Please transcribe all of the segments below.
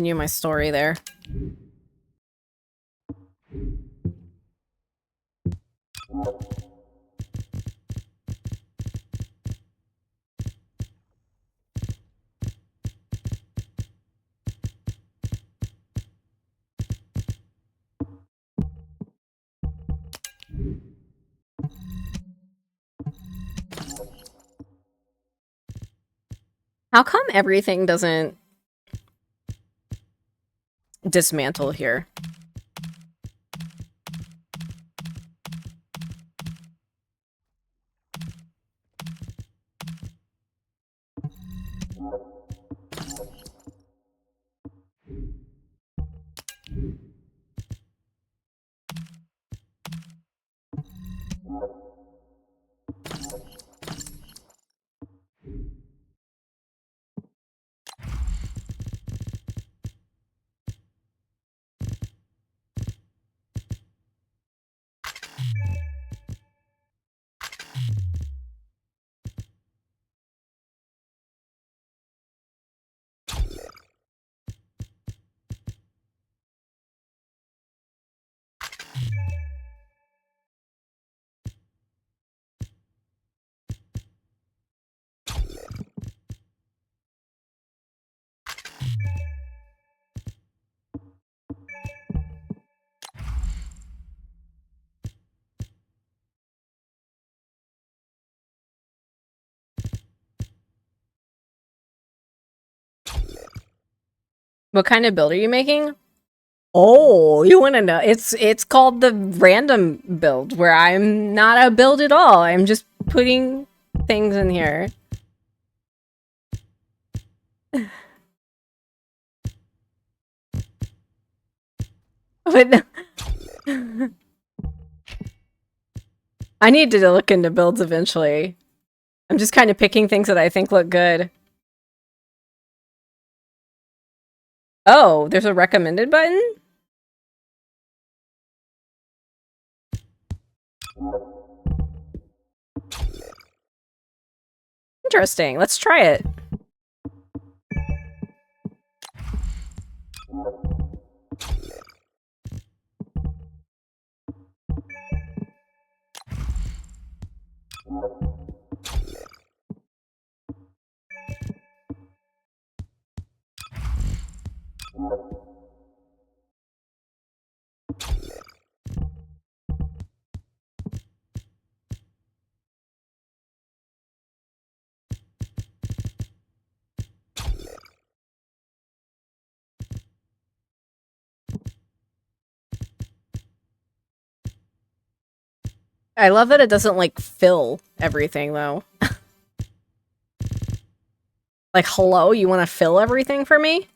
Continue my story there. How come everything doesn't dismantle here? What kind of build are you making? Oh, you want to know? It's called the random build, where I'm not a build at all. I'm just putting things in here. But I need to look into builds eventually. I'm just kind of picking things that I think look good. Oh, there's a recommended button? Interesting. Let's try it. I love that it doesn't, like, fill everything, though. Like, hello? You want to fill everything for me?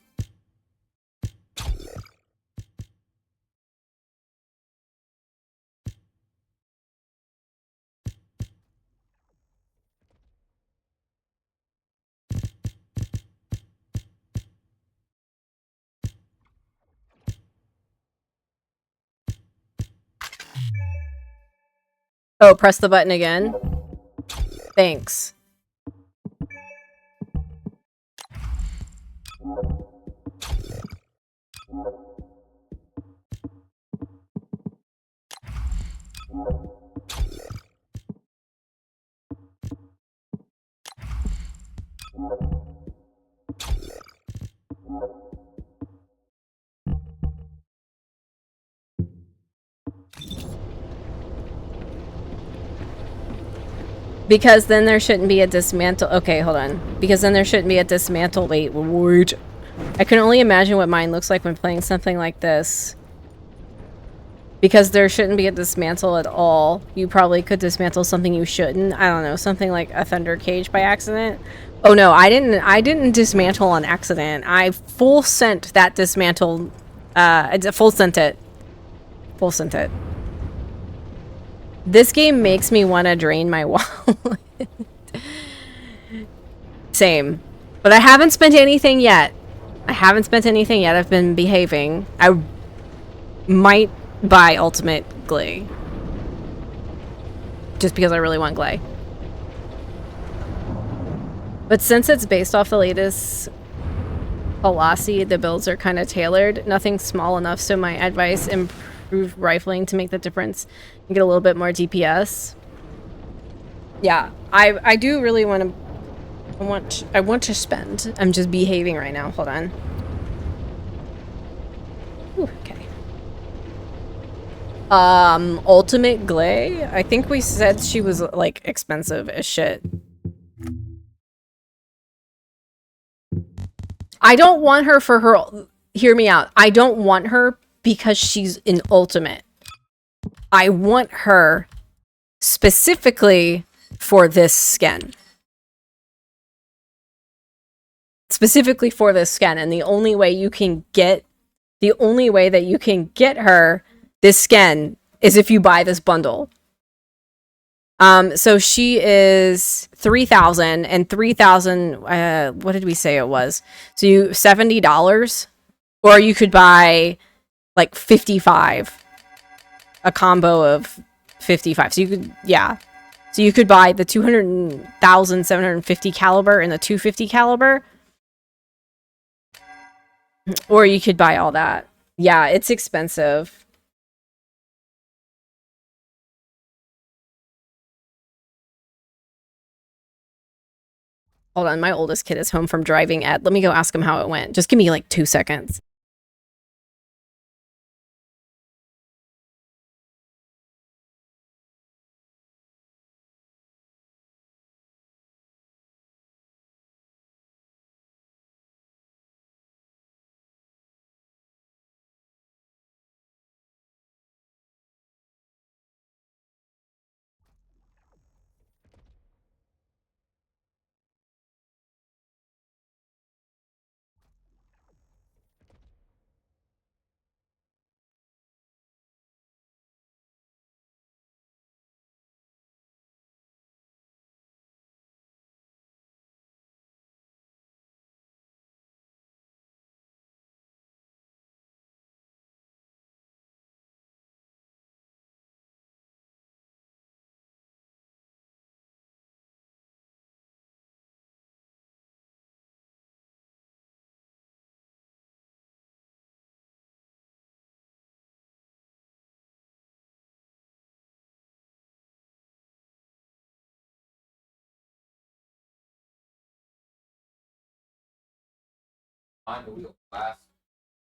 Oh, press the button again? Thanks. Because then there shouldn't be a dismantle. Okay, hold on. Because then there shouldn't be a dismantle. Wait. I can only imagine what mine looks like when playing something like this. Because there shouldn't be a dismantle at all. You probably could dismantle something you shouldn't. I don't know, something like a thunder cage by accident. Oh no, I didn't dismantle on accident. I full sent that dismantle. Full sent it. Full sent it. This game makes me want to drain my wallet. Same. But I haven't spent anything yet. I've been behaving. I might buy Ultimate Glay. Just because I really want Glay. But since it's based off the latest Colossi, the builds are kind of tailored. Nothing small enough, so my advice, improve rifling to make the difference and get a little bit more DPS. Yeah, I do really want to... I want to spend. I'm just behaving right now. Hold on. Ooh, okay. Ultimate Glay? I think we said she was, like, expensive as shit. I don't want her for her... Hear me out. I don't want her because she's an ultimate. I want her specifically for this skin. Specifically for this skin, and the only way you can get... The only way that you can get her this skin is if you buy this bundle. So she is 3,000 and 3,000, what did we say it was? So you, $70, or you could buy like 55, a combo of 55. So you could, yeah. So you could buy the 200,750 caliber and the 250 caliber, or you could buy all that. Yeah, it's expensive. Hold on, my oldest kid is home from driving Ed. Let me go ask him how it went. Just give me like 2 seconds.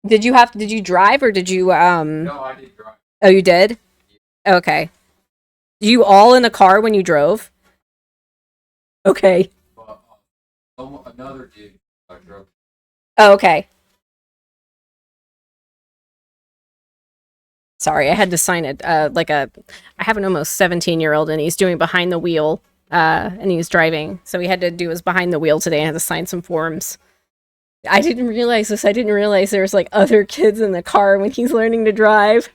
Did you drive or did you, No, I did drive. Oh, you did? Okay. You all in a car when you drove? Okay. Another dude I drove. Oh, okay. Sorry, I had to sign it. I have an almost 17-year-old and he's doing behind the wheel, and he's driving. So he had to do his behind the wheel today and had to sign some forms. I didn't realize this. I didn't realize there was like other kids in the car when he's learning to drive.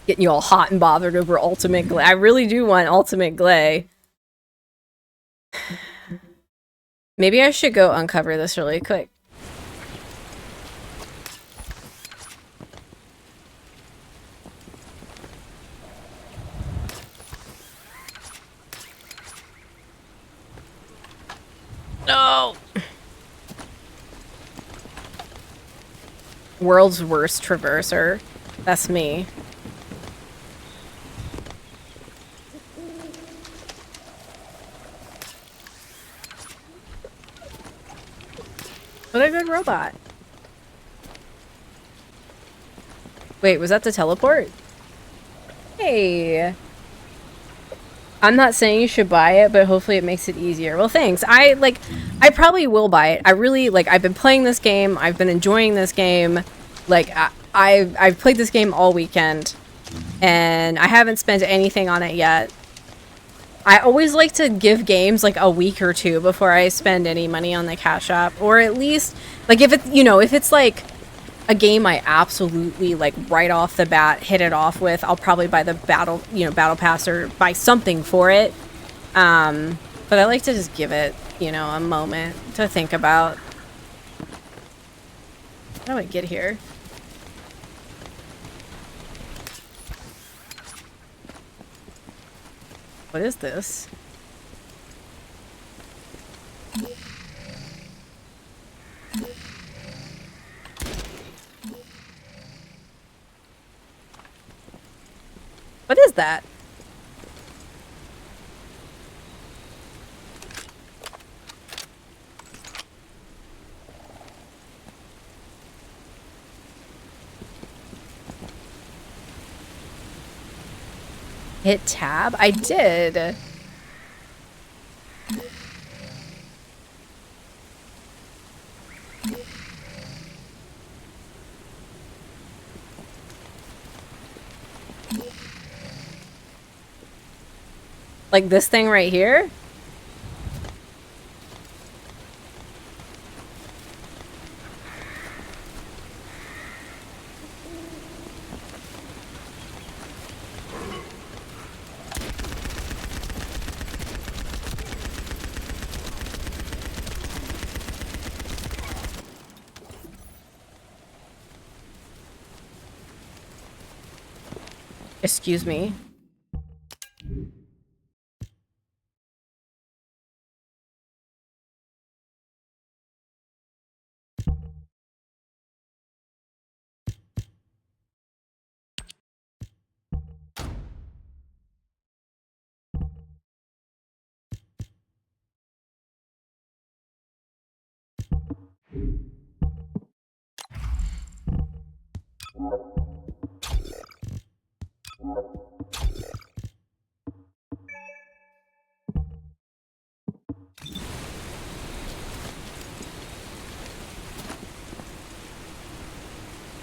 Getting you all hot and bothered over Ultimate Glay. I really do want Ultimate Glay. Maybe I should go uncover this really quick. No! World's worst traverser. That's me. What a good robot. Wait, was that the teleport? Hey. I'm not saying you should buy it, but hopefully it makes it easier. Well, thanks. I probably will buy it. I really, I've been playing this game. I've been enjoying this game. I've played this game all weekend. And I haven't spent anything on it yet. I always like to give games like a week or two before I spend any money on the Cash App, or at least like if it's, you know, if it's like a game I absolutely like right off the bat hit it off with, I'll probably buy the battle pass or buy something for it. But I like to just give it, you know, a moment to think about. How do I get here? What is this? What is that? Hit tab? I did. Like this thing right here? Excuse me.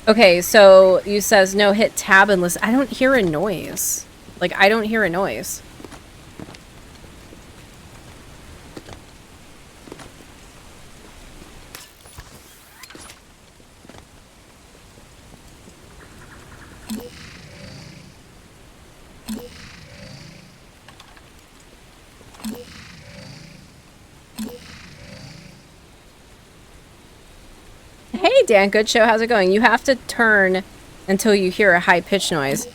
Okay, so you says no, hit tab and listen. I don't hear a noise. Like, I don't hear a noise. Hey, Dan, good show. How's it going? You have to turn until you hear a high-pitched noise.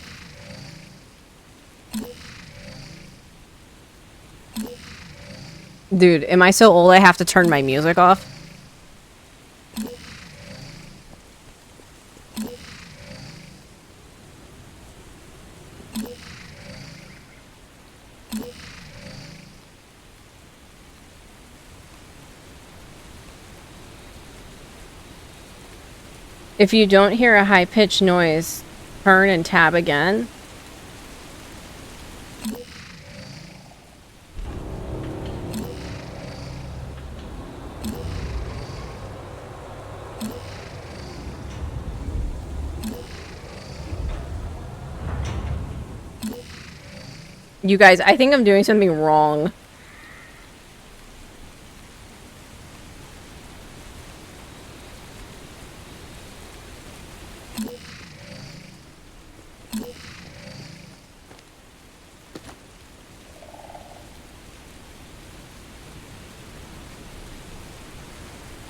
Dude, am I so old I have to turn my music off? If you don't hear a high-pitched noise, turn and tab again. You guys, I think I'm doing something wrong.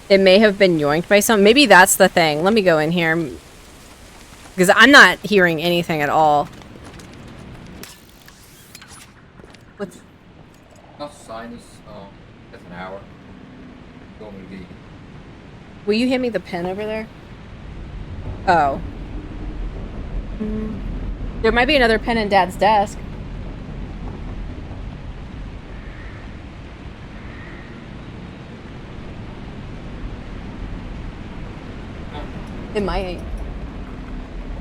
It may have been yoinked by something. Maybe that's the thing. Let me go in here. Because I'm not hearing anything at all. What's... Not sinus, that's an hour. Going to be... Will you hand me the pen over there? Oh. There might be another pen in Dad's desk. It might.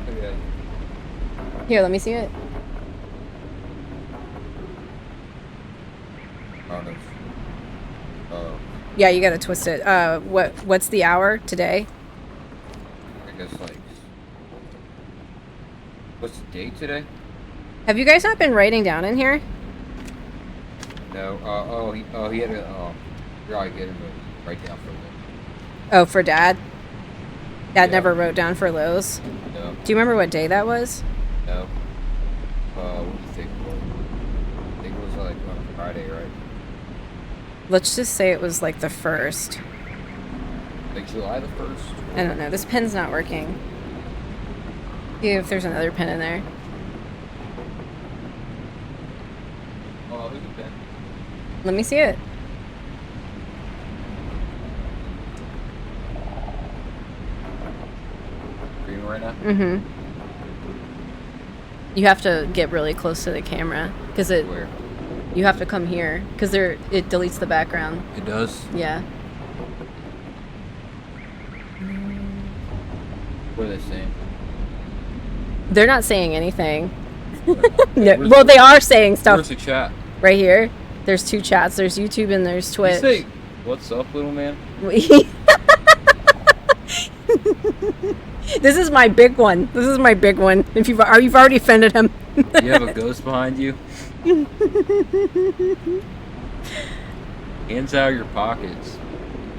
Okay. Here, let me see it. Yeah, you gotta twist it. What's the hour today? I guess, like... What's the date today? Have you guys not been writing down in here? No. He had a. Probably get him to write down for a little. Oh, for Dad? Dad Yeah. never wrote down for Lowe's. No. Do you remember what day that was? No. What do you think? I think it was like on a Friday, right? Let's just say it was like the 1st. Like July the 1st? I don't know. This pen's not working. See if there's another pen in there. Oh, who's the pen? Let me see it. Green right now? Mm-hmm. You have to get really close to the camera because Where? you have to come here because it deletes the background. It does? Yeah. What are they saying? They're not saying anything. No, Where's well, the- they are saying stuff Where's the chat? right here. There's 2 chats. There's YouTube and there's You Twitch. say, what's up, little man? This is my big one. This is my big one. If you've already offended him. You have a ghost behind you? Hands out of your pockets.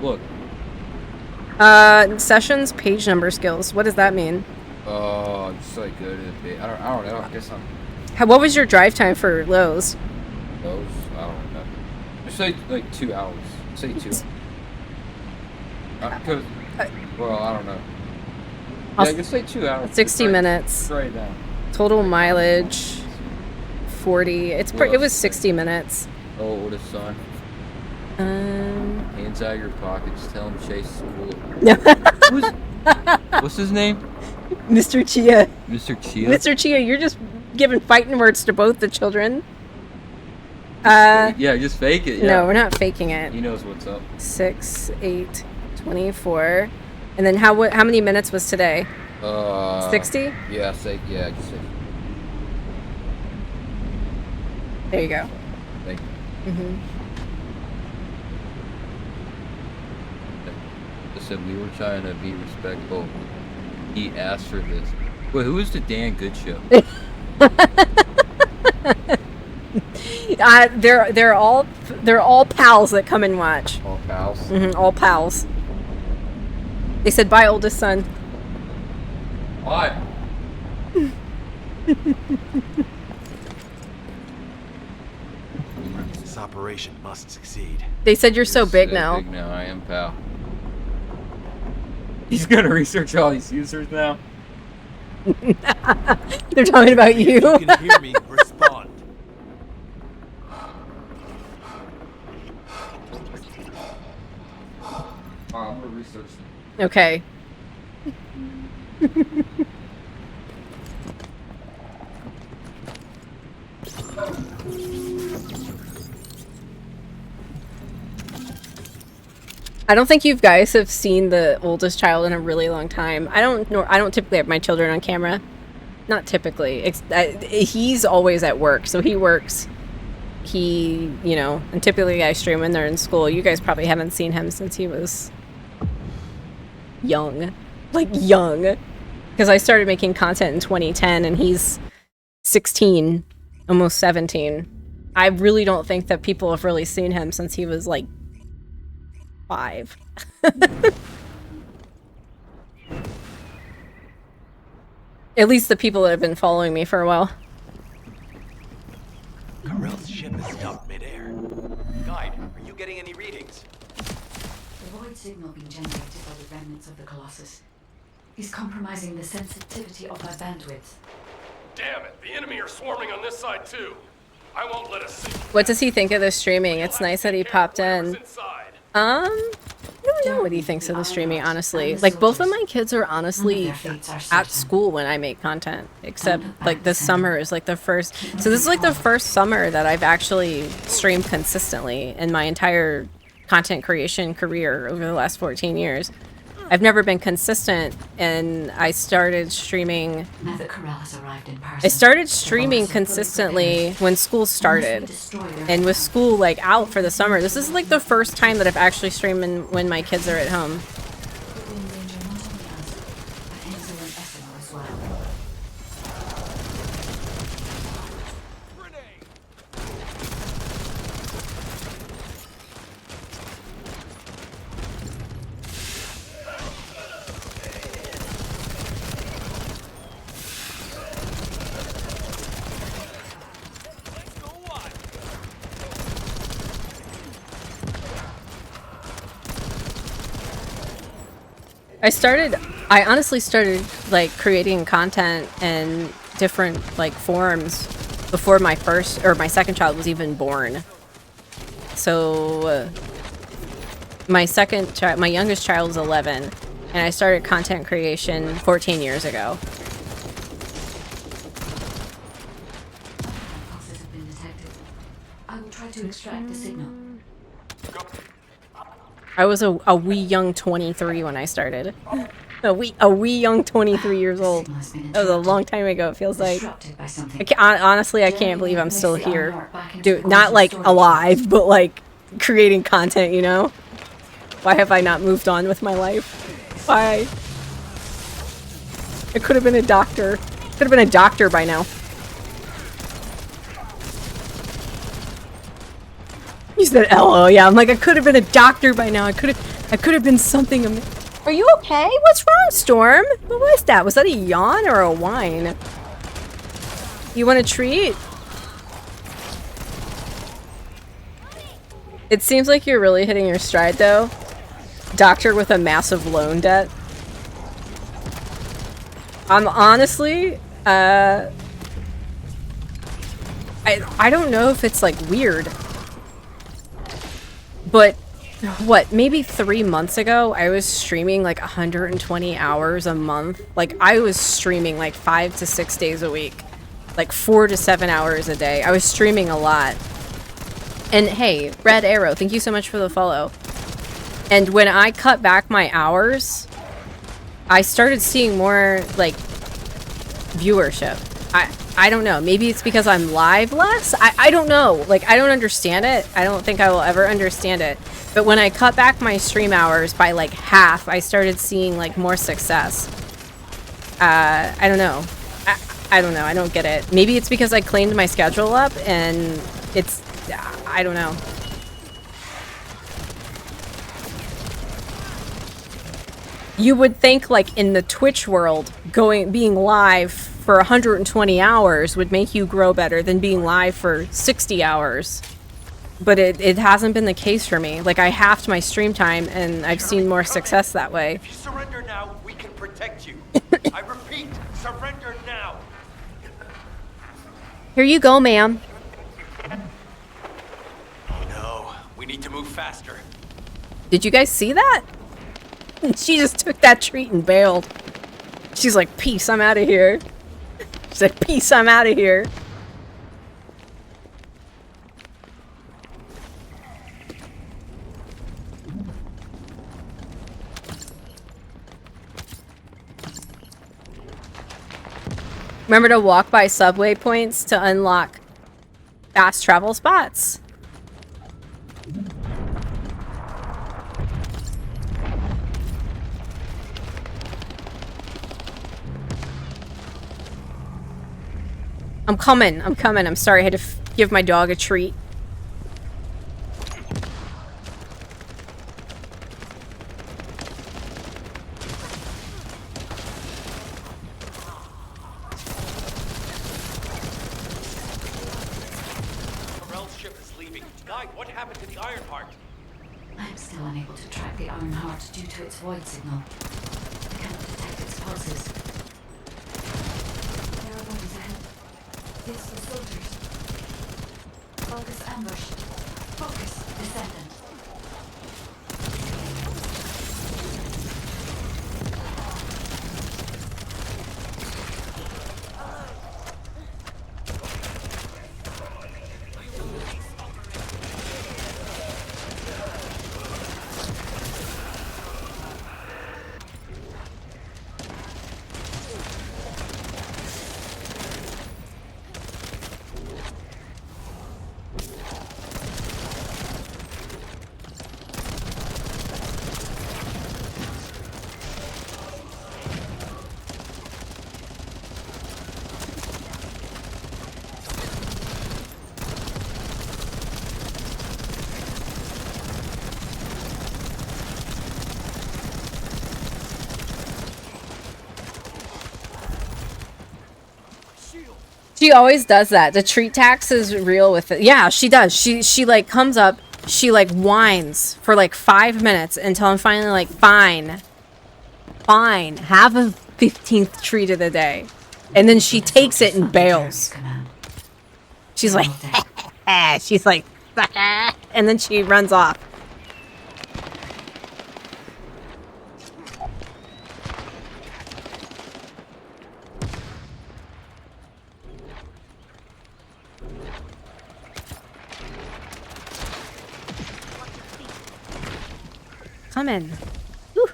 Look. Sessions page number skills. What does that mean? Just like go to the bit. I don't know. I guess I'm What was your drive time for Lowe's? those. I don't know. Just say like 2 hours. Say 2. Cause, well, I don't know. I'll Yeah, I guess say 2 hours. 60 minutes. Just write it down. Total mileage 40. It was 60 minutes. Oh, what a son. Hands out of your pockets. Tell him Chase is cool. What's his name? Mr. Chia. Mr. Chia? Mr. Chia, you're just giving fighting words to both the children. Yeah, just fake it. Yeah. No, we're not faking it. He knows what's up. 6, 8, 24. And then how many minutes was today? 60? Yeah, just say. There you go. Thank you. Mm-hmm. I said we were trying to be respectful. He asked for this. Wait, who is the Dan Good Show? They're all pals that come and watch. All pals. All pals. They said bye, oldest son. Why? This operation must succeed. They said you're so big now. Big now, I am, pal. He's gonna research all these users now. They're talking about you. If you can hear me, respond. I'm gonna research them. Okay. I don't think you guys have seen the oldest child in a really long time. I don't typically have my children on camera. Not typically. He's always at work, so he works. And typically I stream when they're in school. You guys probably haven't seen him since he was young. Like young. Because I started making content in 2010 and he's 16, almost 17. I really don't think that people have really seen him since he was like 5. At least the people that have been following me for a while. Karel's ship is stopped midair. Guide, are you getting any readings? The void signal being generated by the remnants of the Colossus is compromising the sensitivity of our bandwidth. Damn it, the enemy are swarming on this side too. I won't let us see. What does he think of the streaming? It's nice that he popped in. I don't know what he thinks of the streaming, honestly. Like, both of my kids are honestly at school when I make content. Except, like, this summer is, like, the first... So this is, like, the first summer that I've actually streamed consistently in my entire content creation career over the last 14 years. I've never been consistent, and I started streaming... Now that Karel has arrived in person, I started streaming consistently when school started. And with school, like, out for the summer, this is, like, the first time that I've actually streamed when my kids are at home. it will endanger not only us, but Enzo and Esseno as well. I honestly started like creating content in different like forums before my second child was even born. So my youngest child is 11, and I started content creation 14 years ago. Pulses have been detected. I will try to extract the signal. I was a wee young 23 when I started. A wee young 23 years old. Signal has been That was a interrupted. long time ago, it feels like. Disrupted by something. Honestly, I can't believe I'm still here. Dude, not like alive, but like creating content, you know? Why have I not moved on with my life? Why? I could have been a doctor. Could have been a doctor by now. You said LO, yeah. I'm like, I could have been a doctor by now. I could have been something. Are you okay? What's wrong, Storm? What was that? Was that a yawn or a whine? You want a treat? It seems like you're really hitting your stride, though. Doctor with a massive loan debt. I'm honestly, I don't know if it's like weird. But what, maybe 3 months ago, I was streaming like 120 hours a month. Like I was streaming like 5 to 6 days a week, like 4 to 7 hours a day. I was streaming a lot. And hey, Red Arrow, thank you so much for the follow. And when I cut back my hours, I started seeing more like viewership. I don't know. Maybe it's because I'm live less. I don't know. Like, I don't understand it. I don't think I will ever understand it. But when I cut back my stream hours by like half, I started seeing like more success. I don't know. I don't know. I don't get it. Maybe it's because I cleaned my schedule up and it's... I don't know. You would think like in the Twitch world, being live for 120 hours would make you grow better than being live for 60 hours. But it hasn't been the case for me. Like, I halved my stream time, and I've seen more success that way. If you surrender now, we can protect you. I repeat, surrender now. Here you go, ma'am. Oh no, we need to move faster. Did you guys see that? She just took that treat and bailed. She's like, peace, I'm out of here. She's like, peace, I'm out of here. Remember to walk by subway points to unlock fast travel spots. I'm coming. I'm sorry, I had to give my dog a treat. Corell's ship is leaving. Guide, what happened to the Ironheart? I'm still unable to track the Ironheart due to its void signal. I cannot detect its pulses. There are bodies ahead. Yes, the soldiers. Focus ambush. Focus descendant. She always does that. The treat tax is real with it. Yeah, she does. She like comes up, she like whines for like 5 minutes until I'm finally like, fine. fine. Have a 15th treat of the day. And then she takes it and bails. Command. She's like, she's like, and then she runs off. Coming. Whew.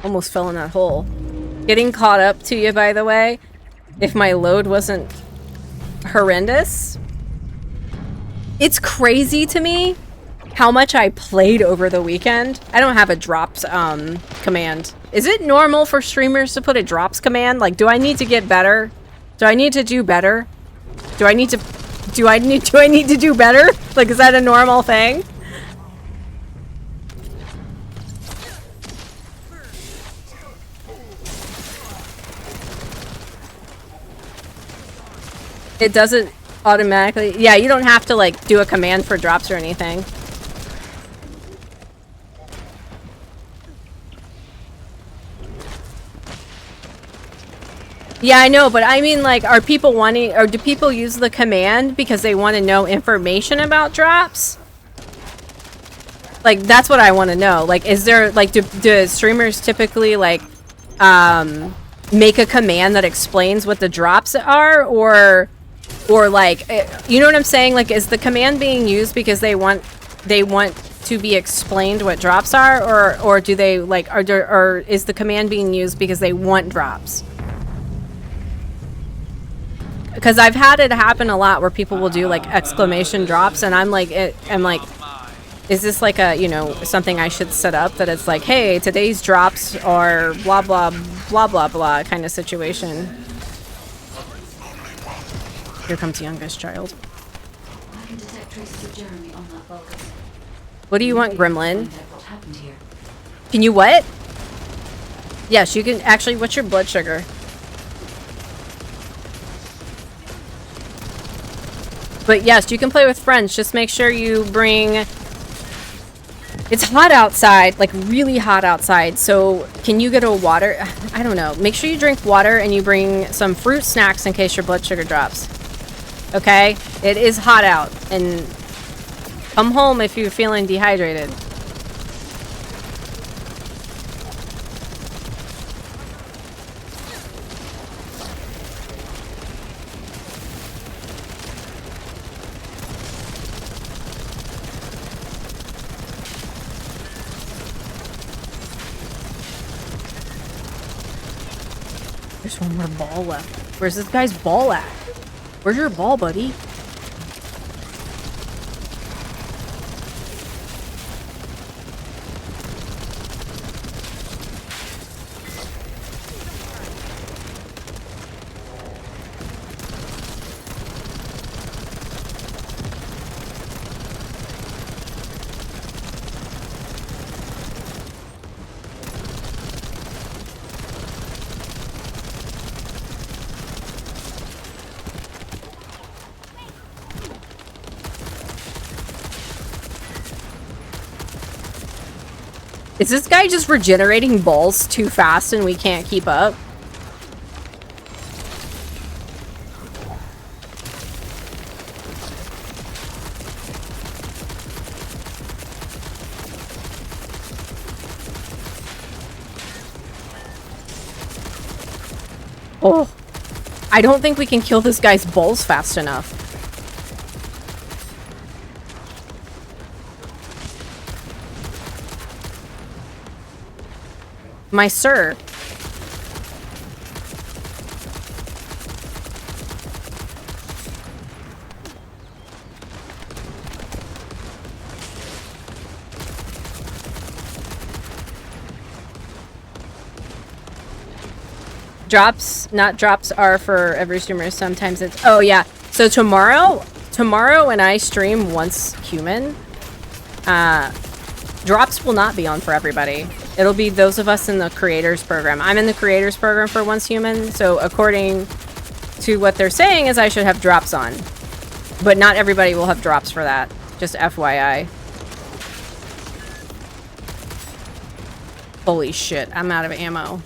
Almost fell in that hole. Getting caught up to you, by the way. If my load wasn't horrendous. It's crazy to me how much I played over the weekend. I don't have a drops command. Is it normal for streamers to put a drops command? Like, do I need to get better? Do I need to do better? Do I need to do better? Like, is that a normal thing? It doesn't automatically. Yeah, you don't have to like do a command for drops or anything. Yeah, I know, but I mean, like, are people wanting, or do people use the command because they want to know information about drops? Like, that's what I want to know. Like, is there, like, do streamers typically, like, make a command that explains what the drops are, or like, you know what I'm saying? Like, is the command being used because they want to be explained what drops are, or do they, like, or is the command being used because they want drops? Because I've had it happen a lot where people will do like exclamation drops, and I'm like, is this like a, you know, something I should set up that it's like, hey, today's drops are blah blah blah blah blah kind of situation. Here comes youngest child. I can detect traces of Jeremy on that Vulcan. What do you want, Gremlin? Find out what happened here. Can you what? Yes, you can. Actually, what's your blood sugar? But yes, you can play with friends. Just make sure you bring... It's hot outside, like really hot outside. So can you get a water? I don't know. Make sure you drink water and you bring some fruit snacks in case your blood sugar drops. Okay? It is hot out. And come home if you're feeling dehydrated. There's one more ball left. Where's this guy's ball at? Where's your ball, buddy? Is this guy just regenerating balls too fast and we can't keep up? Oh, I don't think we can kill this guy's balls fast enough. My sir. Drops, not drops are for every streamer. Sometimes it's, oh yeah. So tomorrow when I stream Once Human, drops will not be on for everybody. It'll be those of us in the creators program. I'm in the creators program for Once Human, so according to what they're saying is I should have drops on. But not everybody will have drops for that. Just FYI. Holy shit, I'm out of ammo.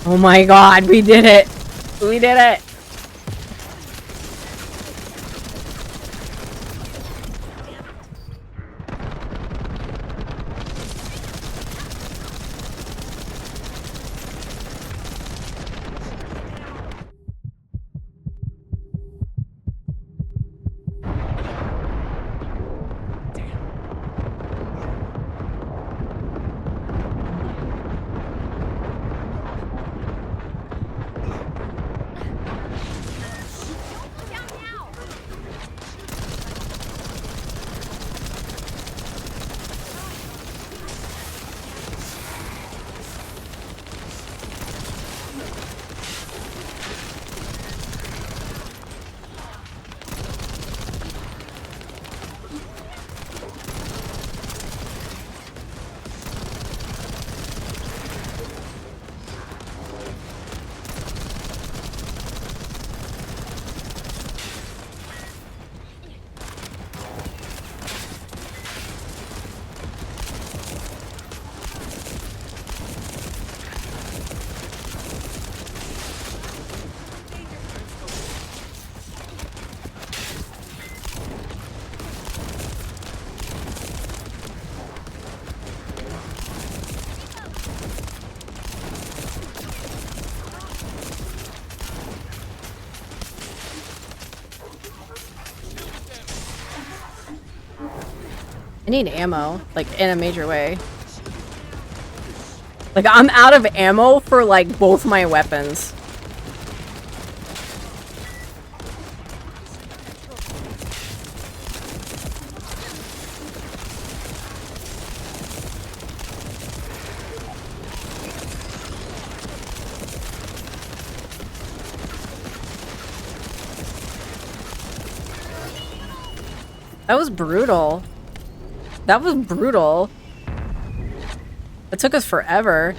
Oh my god, we did it! We did it! I need ammo, like, in a major way. Like, I'm out of ammo for, like, both my weapons. That was brutal. That was brutal. It took us forever.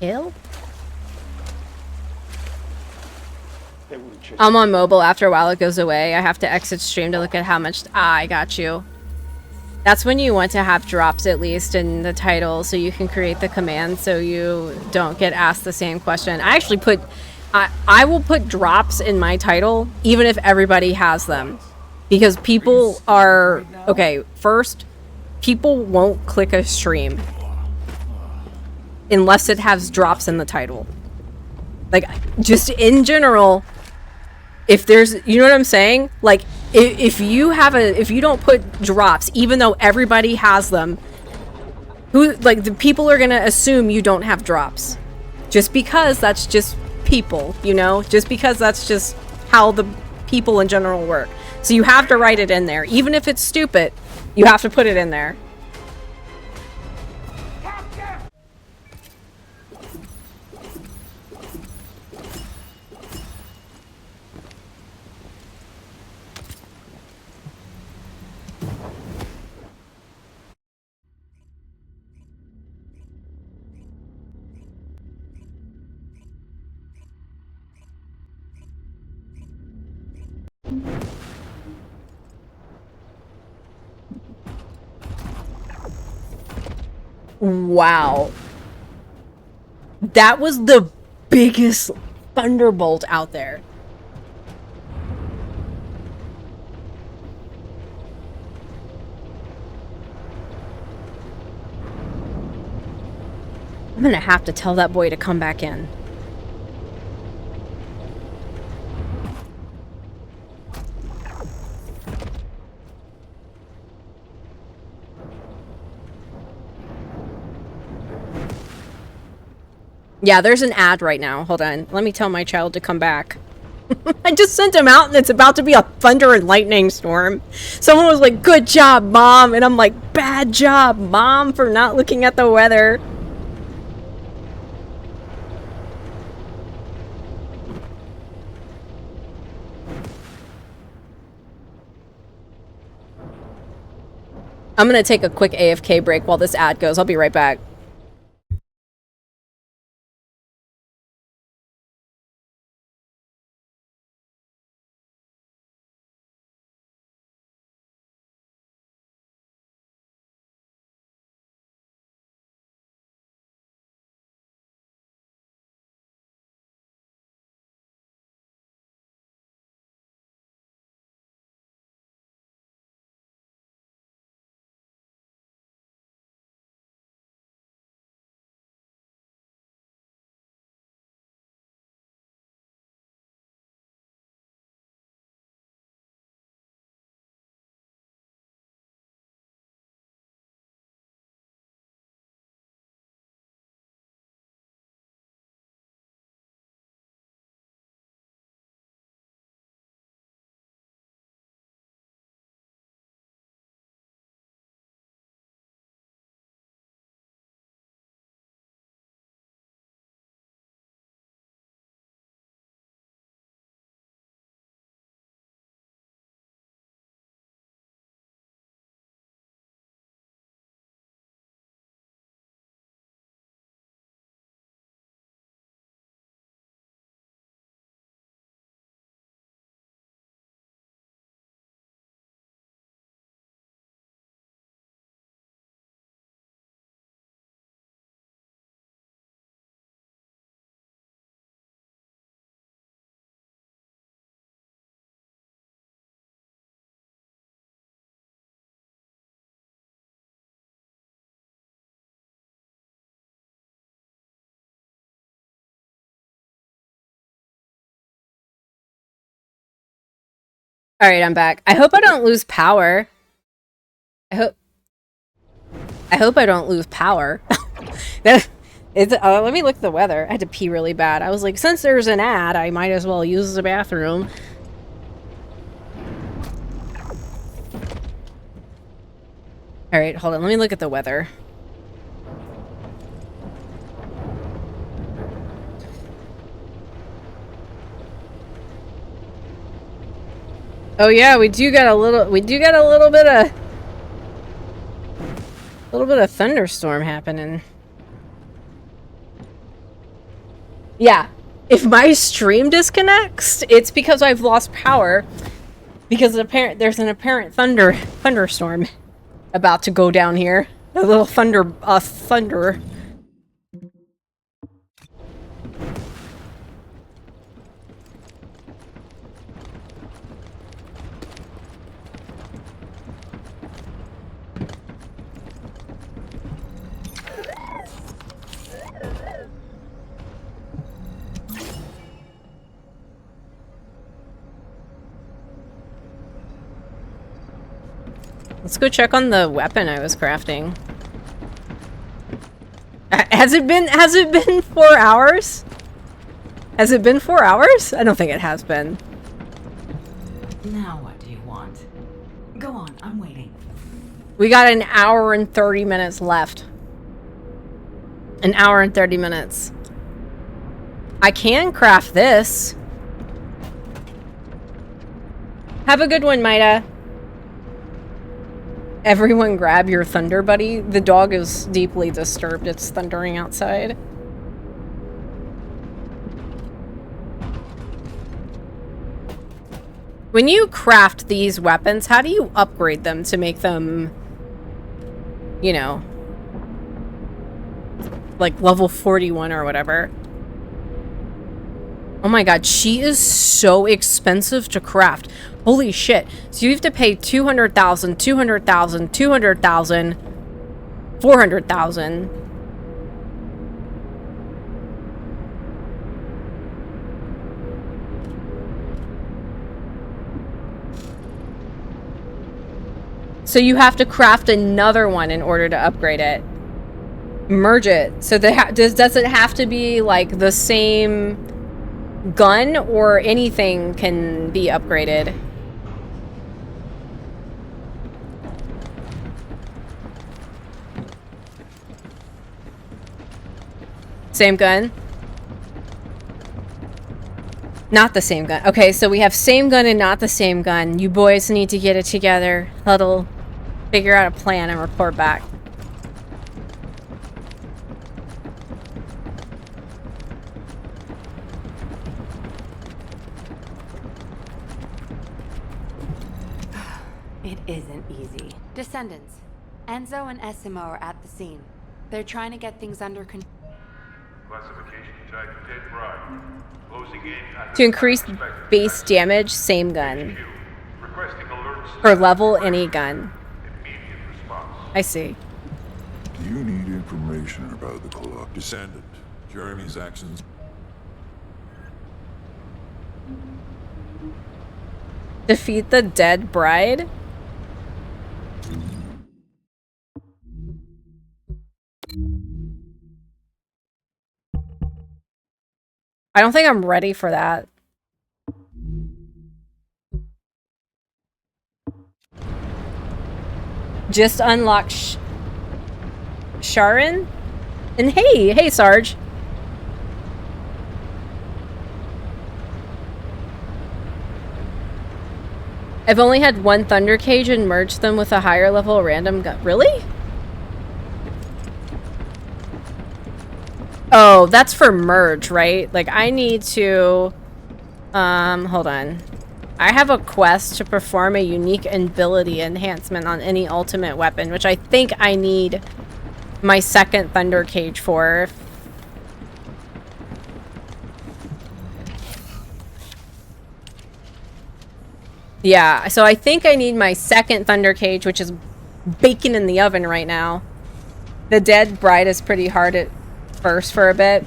Kill? I'm on mobile. After a while it goes away. I have to exit stream to look at how much... Ah, I got you. That's when you want to have drops at least in the title so you can create the command so you don't get asked the same question. I actually put... I will put drops in my title even if everybody has them. Because people are... Okay, first, people won't click a stream unless it has drops in the title. Like, just in general, if there's... You know what I'm saying? Like... If you don't put drops, even though everybody has them, the people are gonna assume you don't have drops. Just because that's just people, you know? Just because that's just how the people in general work. So you have to write it in there. Even if it's stupid, you have to put it in there. Wow. That was the biggest thunderbolt out there. I'm gonna have to tell that boy to come back in. Yeah, there's an ad right now. Hold on. Let me tell my child to come back. I just sent him out and it's about to be a thunder and lightning storm. Someone was like, "Good job, Mom." And I'm like, "Bad job, Mom, for not looking at the weather." I'm gonna take a quick AFK break while this ad goes. I'll be right back. Alright, I'm back. I hope I don't lose power. I hope I don't lose power. Let me look at the weather. I had to pee really bad. I was like, since there's an ad, I might as well use the bathroom. Alright, hold on. Let me look at the weather. Oh yeah, we do got a little bit of thunderstorm happening. Yeah, if my stream disconnects, it's because I've lost power. Because there's an apparent thunderstorm about to go down here. A little thunder. Let's go check on the weapon I was crafting. Has it been 4 hours? Has it been 4 hours? I don't think it has been. Now what do you want? Go on, I'm waiting. We got an hour and 30 minutes left. An hour and 30 minutes. I can craft this. Have a good one, Maida. Everyone grab your thunder buddy. The dog is deeply disturbed. It's thundering outside. When you craft these weapons, how do you upgrade them to make them, you know, like level 41 or whatever? Oh my god, she is so expensive to craft. Holy shit. So you have to pay 200,000, 200,000, 200,000, 400,000. So you have to craft another one in order to upgrade it. Merge it. So does it have to be like the same gun, or anything can be upgraded? Same gun? Not the same gun. Okay, so we have same gun and not the same gun. You boys need to get it together. Huddle. Figure out a plan and report back. It isn't easy. Descendants. Enzo and Essimo are at the scene. They're trying to get things under control. Classification tag dead bride. Closing in at To increase base damage, same gun. requesting alerts. Per level, any gun. Immediate response. I see. Do you need information about the club? Descendant. Jeremy's actions. Defeat the dead bride? I don't think I'm ready for that. Just unlock Sharon? And hey Sarge. I've only had one Thunder Cage and merged them with a higher level random gun. Really? Oh, that's for merge, right? Like, I need to... hold on. I have a quest to perform a unique ability enhancement on any ultimate weapon, which I think I need my second Thunder Cage for. Yeah, so I think I need my second Thunder Cage, which is baking in the oven right now. The dead bride is pretty hard at first for a bit.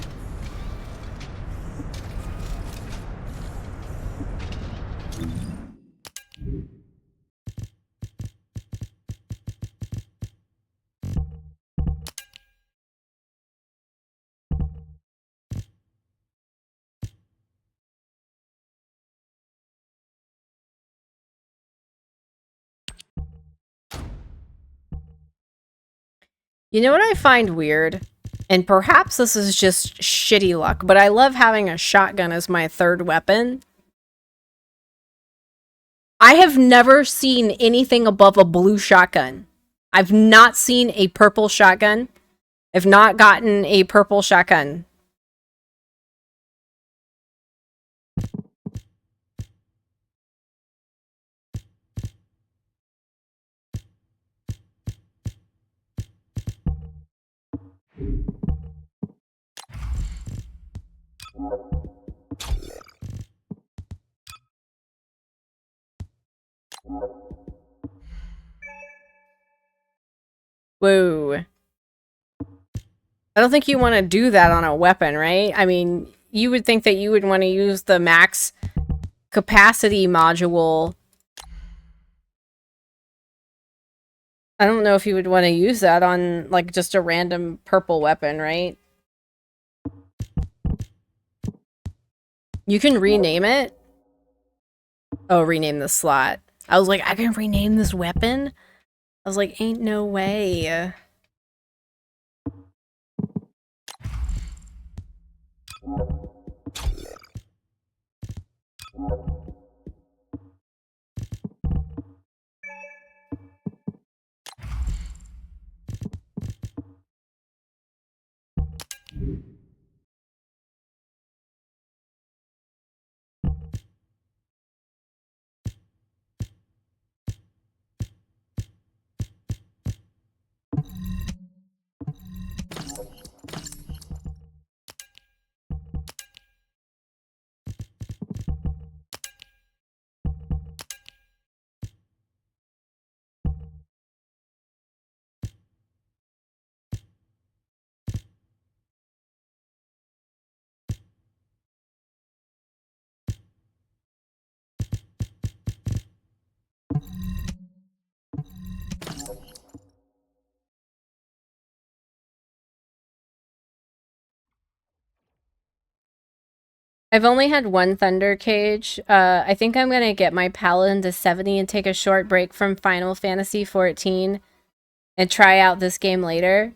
You know what I find weird? And perhaps this is just shitty luck, but I love having a shotgun as my third weapon. I have never seen anything above a blue shotgun. I've not seen a purple shotgun. I've not gotten a purple shotgun. Whoa. I don't think you want to do that on a weapon, right? I mean, you would think that you would want to use the max capacity module. I don't know if you would want to use that on, like, just a random purple weapon, right? You can rename it? Oh, rename the slot. I was like, I can rename this weapon? I was like, ain't no way. I've only had one Thunder Cage. I think I'm gonna get my Paladin to 70 and take a short break from Final Fantasy 14 and try out this game later.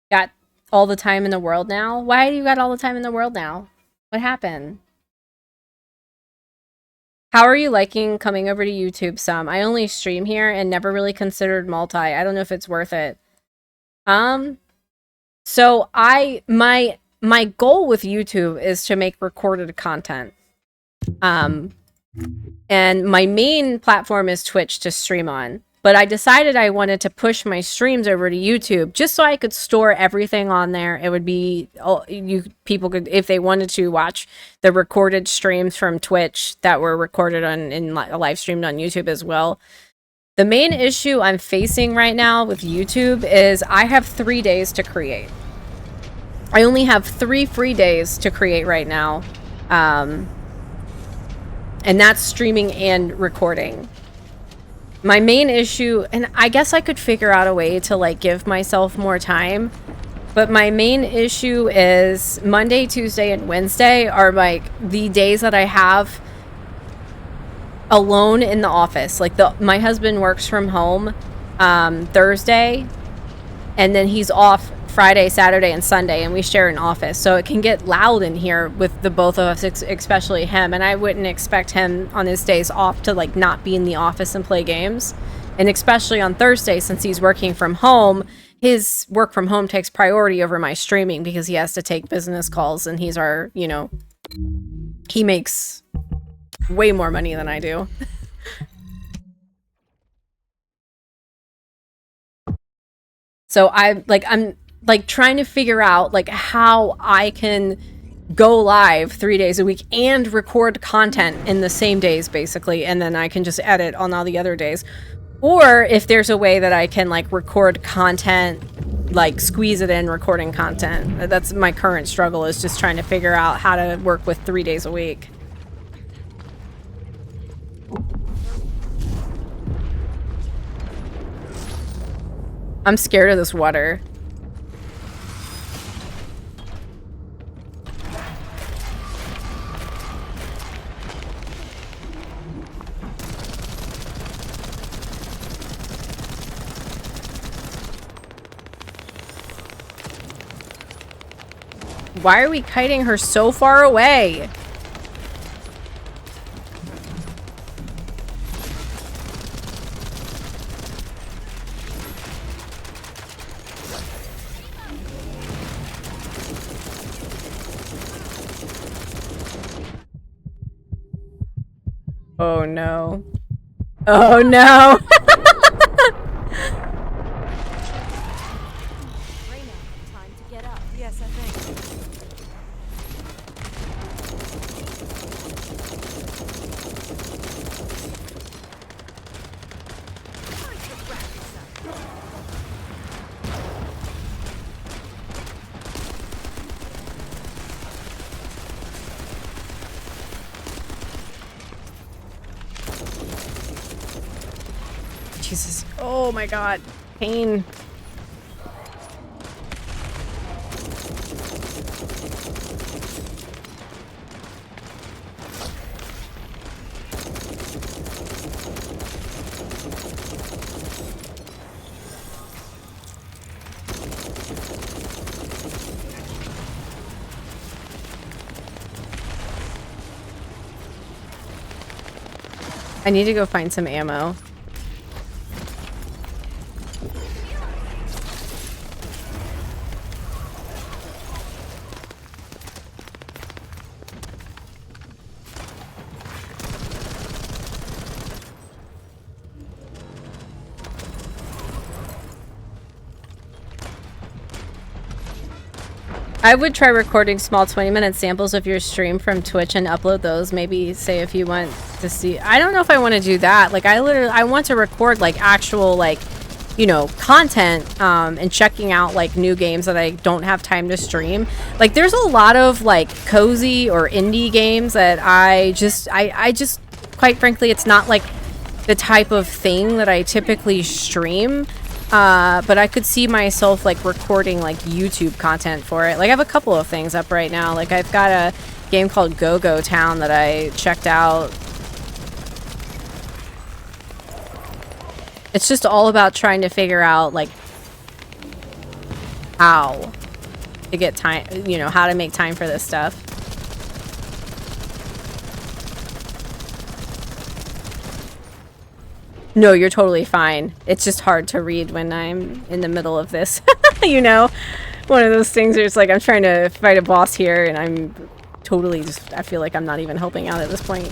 Got all the time in the world now? Why do you got all the time in the world now? What happened? How are you liking coming over to YouTube some? I only stream here and never really considered multi. I don't know if it's worth it. So my goal with YouTube is to make recorded content. And my main platform is Twitch to stream on. But I decided I wanted to push my streams over to YouTube just so I could store everything on there. It would be, people could, if they wanted to, watch the recorded streams from Twitch that were recorded and live streamed on YouTube as well. The main issue I'm facing right now with YouTube is I have 3 days to create. I only have 3 free days to create right now. And that's streaming and recording. My main issue, and I guess I could figure out a way to like give myself more time, but my main issue is Monday, Tuesday, and Wednesday are like the days that I have alone in the office. Like my husband works from home Thursday, and then he's off Friday, Saturday, and Sunday, and we share an office, so it can get loud in here with the both of us, especially him, and I wouldn't expect him on his days off to like not be in the office and play games. And especially on Thursday, since he's working from home, his work from home takes priority over my streaming because he has to take business calls, and he's our, you know, he makes way more money than I do. So I'm like trying to figure out like how I can go live 3 days a week and record content in the same days basically, and then I can just edit on all the other days. Or if there's a way that I can like record content, like squeeze it in recording content. That's my current struggle, is just trying to figure out how to work with 3 days a week. I'm scared of this water. Why are we kiting her so far away? Oh no. Oh no! Time to get up. Yes, I think. Jesus. Oh my god. Pain. I need to go find some ammo. I would try recording small 20-minute samples of your stream from Twitch and upload those. Maybe say if you want to see. I don't know if I want to do that. Like I want to record like actual like, you know, content and checking out like new games that I don't have time to stream. Like there's a lot of like cozy or indie games that I just quite frankly it's not like the type of thing that I typically stream. But I could see myself like recording like YouTube content for it. Like I have a couple of things up right now. Like I've got a game called Go-Go Town that I checked out. It's just all about trying to figure out like how to get time, you know, how to make time for this stuff. No, you're totally fine. It's just hard to read when I'm in the middle of this. You know? One of those things where it's like I'm trying to fight a boss here and I'm totally just, I feel like I'm not even helping out at this point.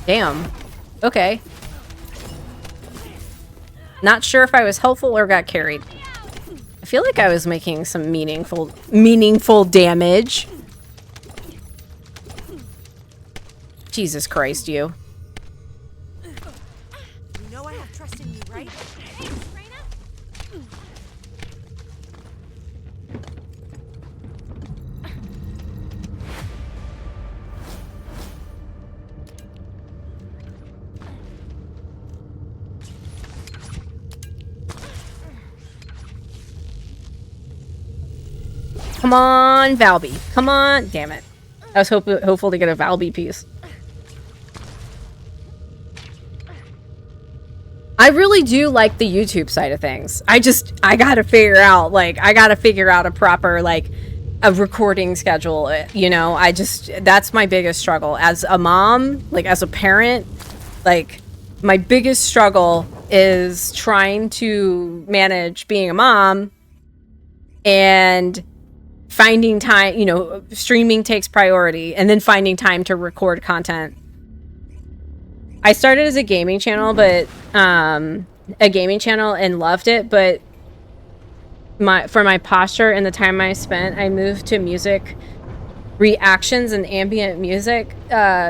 Damn. Okay. Not sure if I was helpful or got carried. I feel like I was making some meaningful damage. Jesus Christ, you. You know I have trust in you, right? Come on, Valby. Come on. Damn it. I was hopeful to get a Valby piece. I really do like the YouTube side of things. I gotta figure out, like, a proper, like, a recording schedule, you know? That's my biggest struggle. As a mom, like, as a parent, like, my biggest struggle is trying to manage being a mom and finding time, you know, streaming takes priority, and then finding time to record content. I started as a gaming channel, but and loved it, but for my posture and the time I spent, I moved to music reactions and ambient music,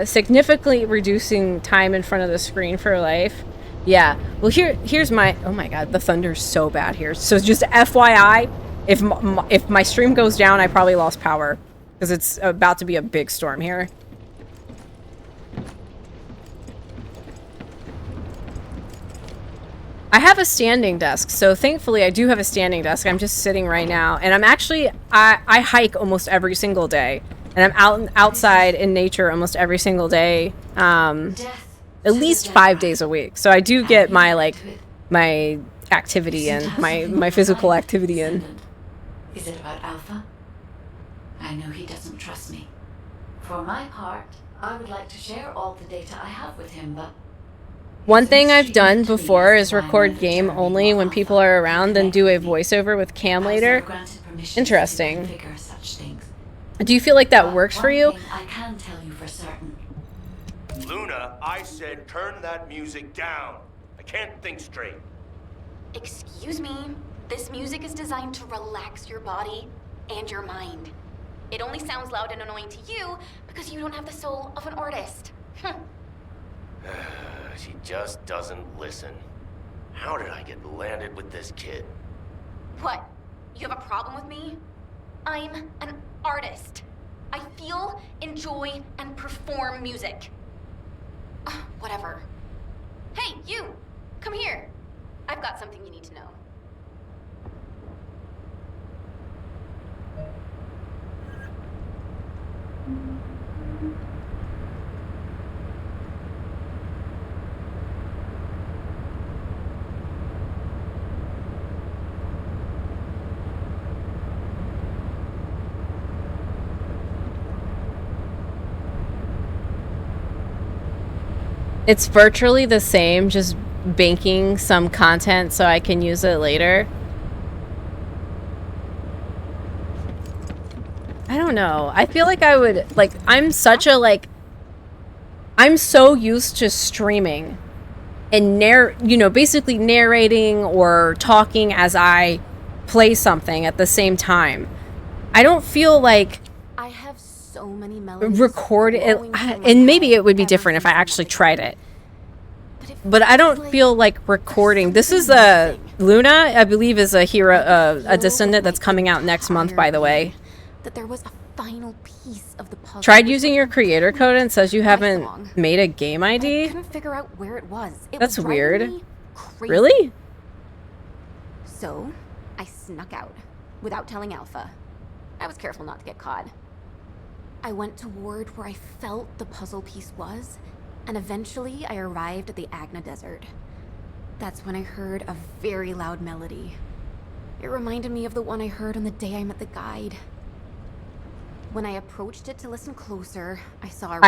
significantly reducing time in front of the screen for life. Yeah. Well, here's my, oh my god, the thunder's so bad here. So just FYI, if my stream goes down, I probably lost power because it's about to be a big storm here. I have a standing desk, so thankfully I do have a standing desk. I'm just sitting right now, and I'm actually I hike almost every single day, and I'm outside in nature almost every single day, at least 5 days a week. So I do get my my activity in, my physical activity in. Is it about Alpha? I know he doesn't trust me. For my part, I would like to share all the data I have with him, but One thing I've done before is record game only when people are around, then do a voiceover with cam later. Interesting. Do you feel like that works for you? I can tell you for certain. Luna, I said turn that music down. I can't think straight. Excuse me. This music is designed to relax your body and your mind. It only sounds loud and annoying to you because you don't have the soul of an artist. She just doesn't listen. How did I get landed with this kid? What? You have a problem with me? I'm an artist. I feel, enjoy, and perform music. Whatever. Hey, you! Come here. I've got something you need to know. It's virtually the same, just banking some content so I can use it later. I don't know. I feel like I would, I'm such a, I'm so used to streaming and basically narrating or talking as I play something at the same time. I don't feel like I have so many melodies record it, flowing through my and maybe head it would be ever different if I since I actually met tried you. it. But it But I don't feels feel like recording. This is a Luna, I believe, is a hero, a descendant that's coming out next month, by the way. that there was a final piece of the puzzle. Tried using your creator code and says you haven't Long. made a game I ID. couldn't figure out where it was. It That's was driving weird. me crazy. Really? So, I snuck out without telling Alpha. I was careful not to get caught. I went toward where I felt the puzzle piece was, and eventually I arrived at the Agna Desert. That's when I heard a very loud melody. It reminded me of the one I heard on the day I met the guide. When I approached it to listen closer, I saw a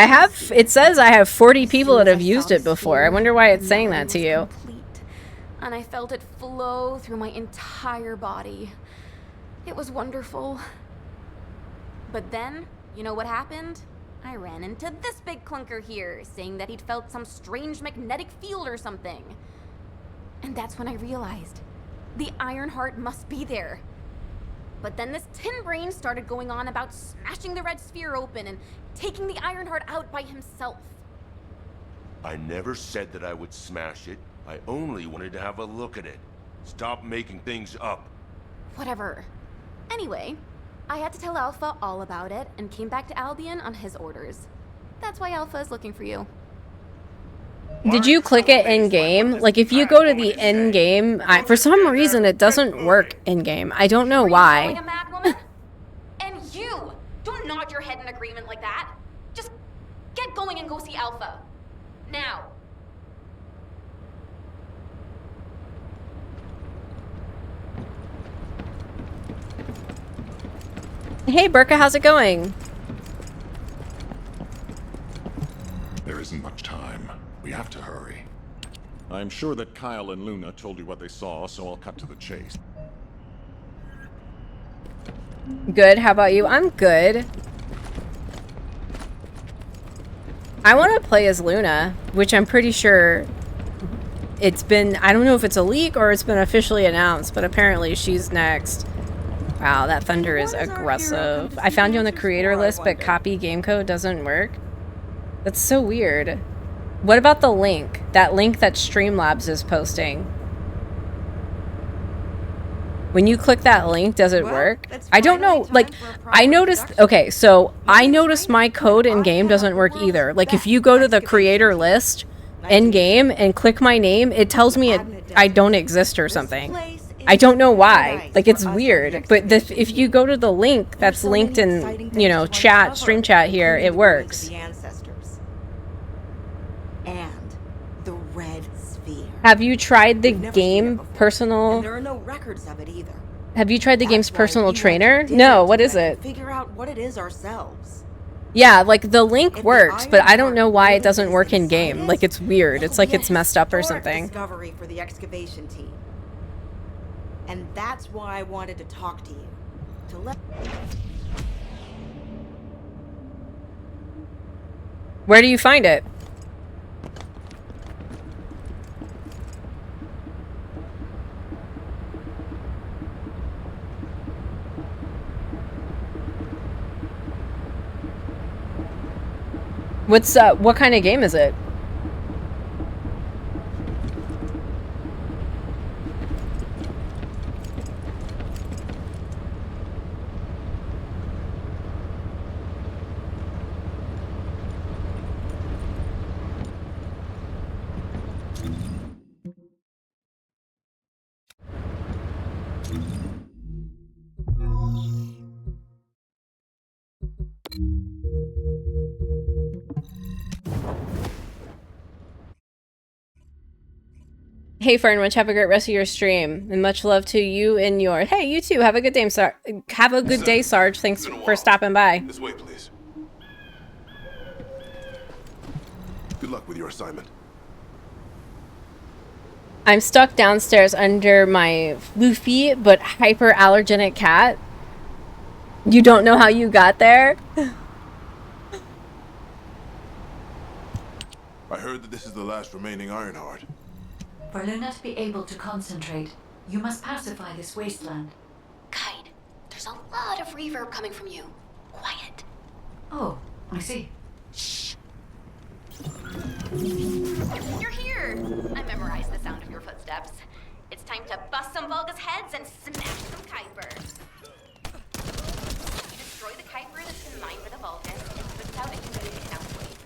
It says I have 40 people that As soon have as I used saw it the before. I sphere, wonder why it's the saying melody that to was you. complete, and I felt it flow through my entire body. It was wonderful. But then, you know what happened? I ran into this big clunker here, saying that he'd felt some strange magnetic field or something. And that's when I realized the Ironheart must be there. But then this tin brain started going on about smashing the red sphere open and taking the Ironheart out by himself. I never said that I would smash it. I only wanted to have a look at it. Stop making things up. Whatever. Anyway, I had to tell Alpha all about it and came back to Albion on his orders. That's why Alpha is looking for you. Did you click it in game? Like if you go to the end game, for some reason it doesn't work in game. I don't know Were you calling why. a mad woman? And you! Don't nod your head in agreement like that. Just get going and go see Alpha. Now. Hey Burka, how's it going? There isn't much time. We have to hurry. I'm sure that Kyle and Luna told you what they saw, so I'll cut to the chase. Good, how about you? I'm good. I want to play as Luna, which I'm pretty sure it's been, I don't know if it's a leak or it's been officially announced, but apparently she's next. Wow, that thunder is aggressive. I found you on the creator list, but copy game code doesn't work. That's so weird. What about the link? That link that Streamlabs is posting. When you click that link, does it work? I don't know. Like, I noticed. Okay, so I noticed my code in game doesn't work either. Like, if you go to the creator list in game and click my name, it tells me I don't exist or something. place is I don't know why. paradise Like, it's for us weird. Northern But expeditions. if you go to the link There's that's so linked many in, exciting you things know, to chat, uncover, stream chat here, including it the works. ruins of the ancestors. And the Red Sphere. Have you tried the We've never seen it game before, and personal? there are no records of it either. Have you tried the game's That's why we personal want to trainer? dig No, into what is and it? Figure out what it is ourselves. Yeah, like the link If the works, but Iron I don't Heart know why it really doesn't is work in inside game. it, Like, it's weird. It's like it'll it's be a messed up or historic something. Discovery for the excavation team. And that's why I wanted to talk to you. To let Where do you find it? What kind of game is it? Hey Fernwich, have a great rest of your stream, and much love to you and your. Hey, you too. Have a good day, Have a good day, Sarge. Thanks for stopping by. This way, please. Good luck with your assignment. I'm stuck downstairs under my floofy but hyperallergenic cat. You don't know how you got there? I heard that this is the last remaining Ironheart. For Luna to be able to concentrate, you must pacify this wasteland. Guide, there's a lot of reverb coming from you. Quiet. Oh, I see. Shh. You're here! I memorized the sound of your footsteps. It's time to bust some Vulgus heads and smash some Kuiper. You destroy the Kuiper that's been mined for the Vulgus, it puts out a community soundwave.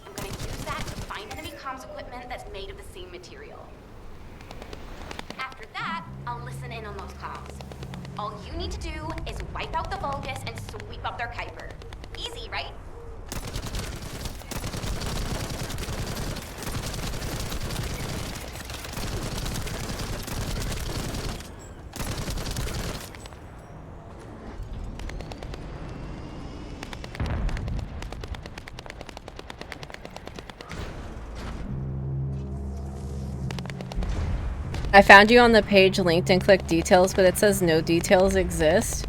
I'm gonna use that to find enemy comms equipment that's made of the same material. After that, I'll listen in on those comms. All you need to do is wipe out the Vulgus and sweep up their Kuiper. Easy, right? I found you on the page linked and clicked details, but it says no details exist.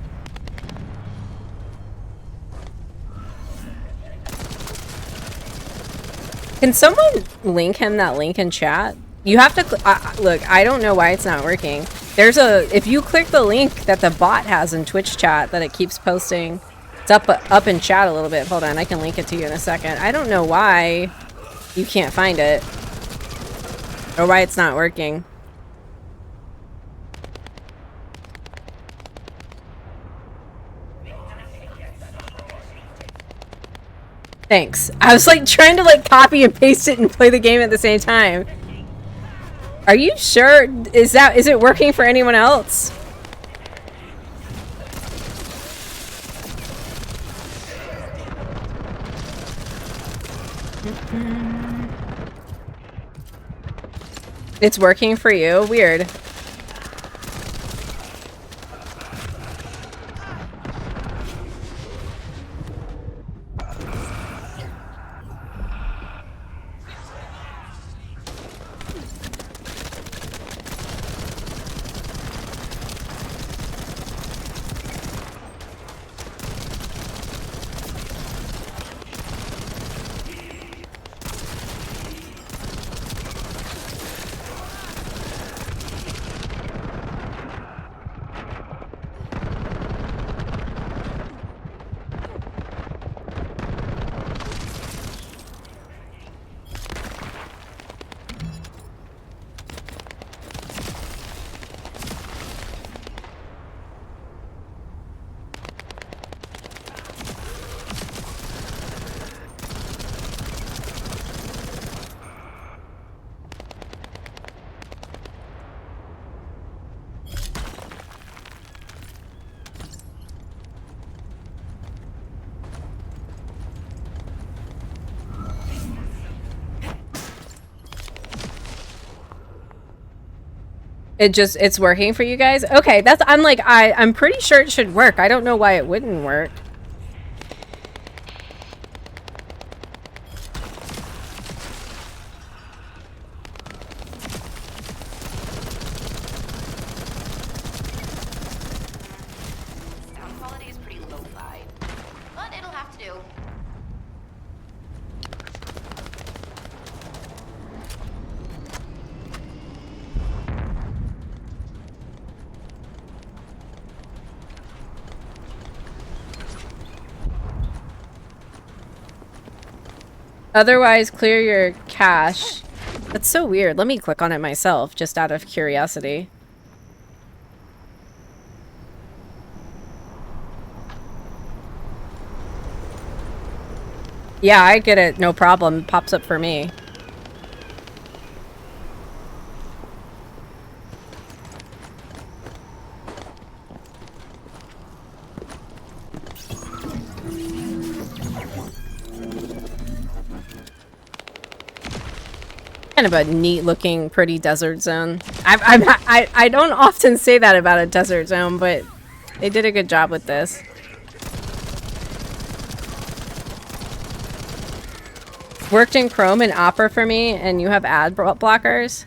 Can someone link him that link in chat? You have to look, I don't know why it's not working. There's if you click the link that the bot has in Twitch chat that it keeps posting, it's up in chat a little bit. Hold on, I can link it to you in a second. I don't know why you can't find it or why it's not working. Thanks. I was like trying to like copy and paste it and play the game at the same time. Are you sure? Is it working for anyone else? It's working for you? Weird. It's working for you guys? Okay, I'm pretty sure it should work. I don't know why it wouldn't work. Sound quality is pretty lo-fi, but it'll have to do. Otherwise, clear your cache. That's so weird. Let me click on it myself, just out of curiosity. Yeah, I get it. No problem. Pops up for me. Kind of a neat looking pretty desert zone. I don't often say that about a desert zone, but they did a good job with this. Worked in Chrome and Opera for me, and you have ad blockers.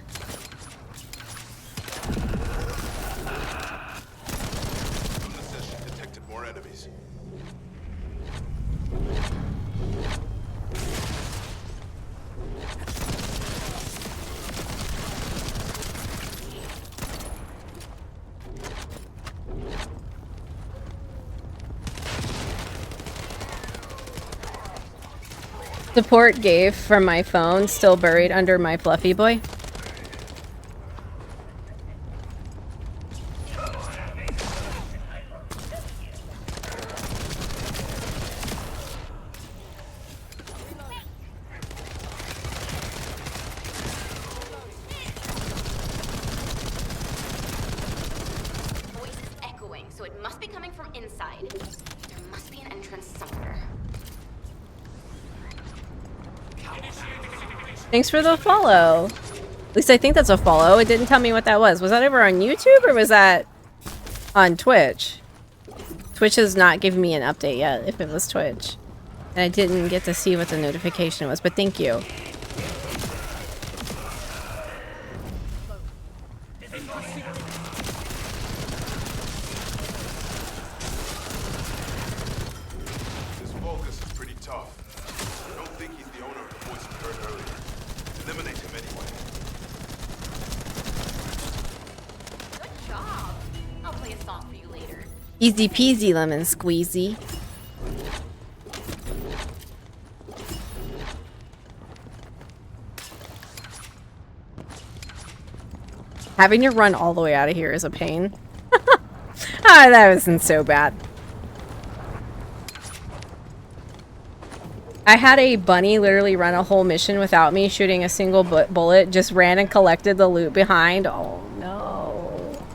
Support gave from my phone, still buried under my fluffy boy. Voice is echoing, so it must be coming from inside. There must be an entrance somewhere. Thanks for the follow. At least I think that's a follow. It didn't tell me what that was. Was that over on YouTube or was that on Twitch? Twitch has not given me an update yet if it was Twitch. And I didn't get to see what the notification was, but thank you. This Vulgus is pretty tough. I don't think he's the owner of the voice we heard earlier. Eliminate him anyway. Good job. I'll play a song for you later. Easy peasy lemon squeezy. Having to run all the way out of here is a pain. Ah, that wasn't so bad. I had a bunny literally run a whole mission without me shooting a single bullet, just ran and collected the loot behind. Oh no.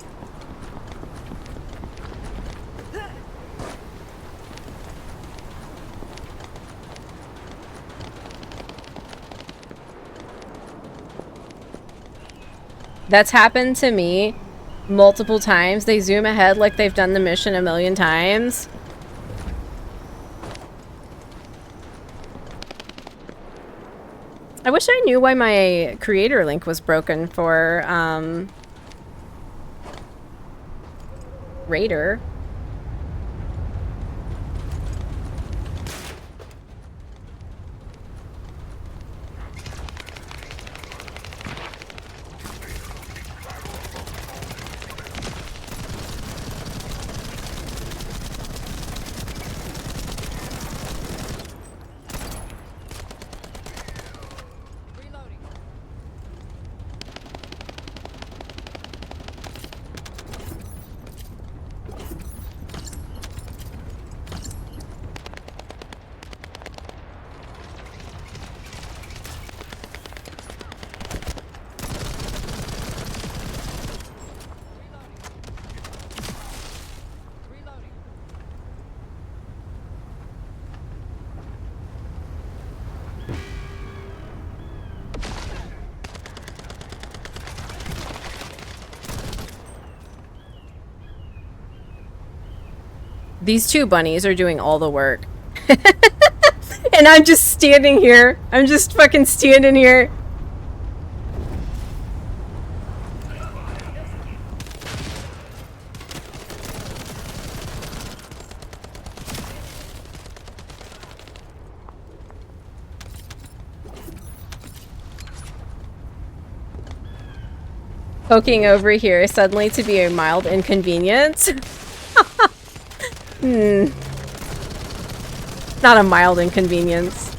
That's happened to me multiple times. They zoom ahead like they've done the mission a million times. I wish I knew why my creator link was broken for Raider. These two bunnies are doing all the work. And I'm just standing here. I'm just fucking standing here. Poking over here suddenly to be a mild inconvenience. Not a mild inconvenience.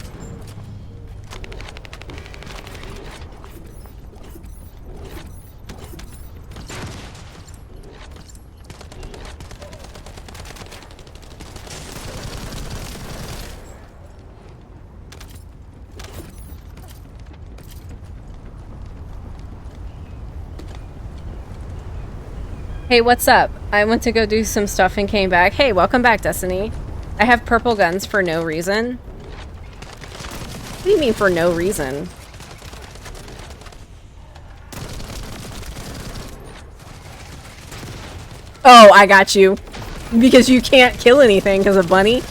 Hey, what's up? I went to go do some stuff and came back. Hey, welcome back, Destiny. I have purple guns for no reason. What do you mean for no reason? Oh, I got you. Because you can't kill anything because of Bunny.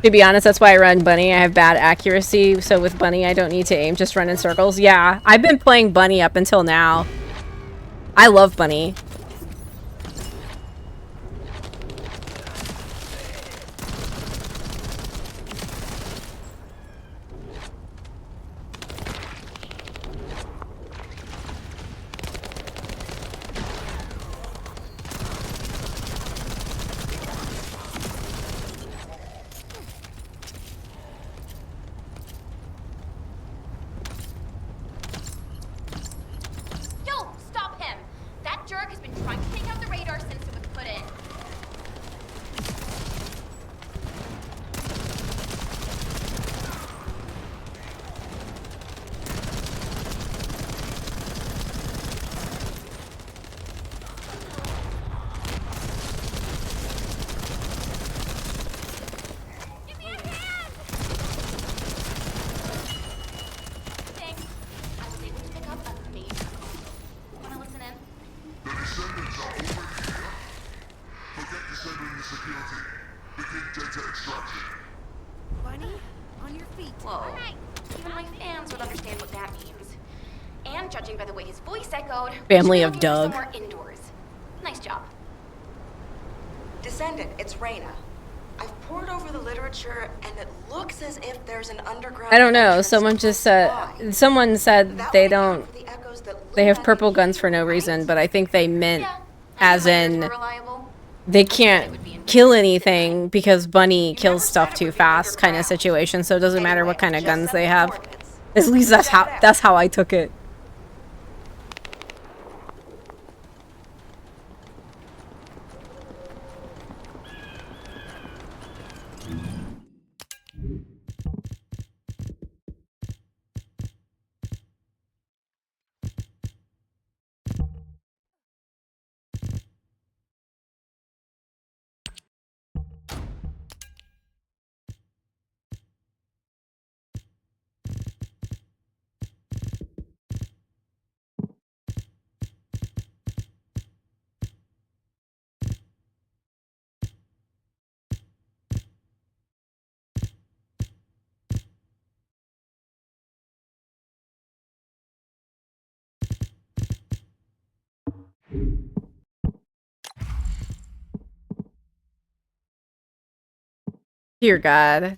To be honest, that's why I run Bunny. I have bad accuracy, so with Bunny I don't need to aim, just run in circles. Yeah, I've been playing Bunny up until now. I love Bunny. Family of Doug. Nice job. Descendant, it's Reyna. I've pored over the literature, and it looks as if there's an underground. I don't know. Someone just said. Someone said they don't. They have purple guns for no reason, but I think they meant, as in, they can't kill anything because Bunny kills stuff too fast, kind of situation. So it doesn't matter what kind of guns they have. At least that's how I took it. Dear God.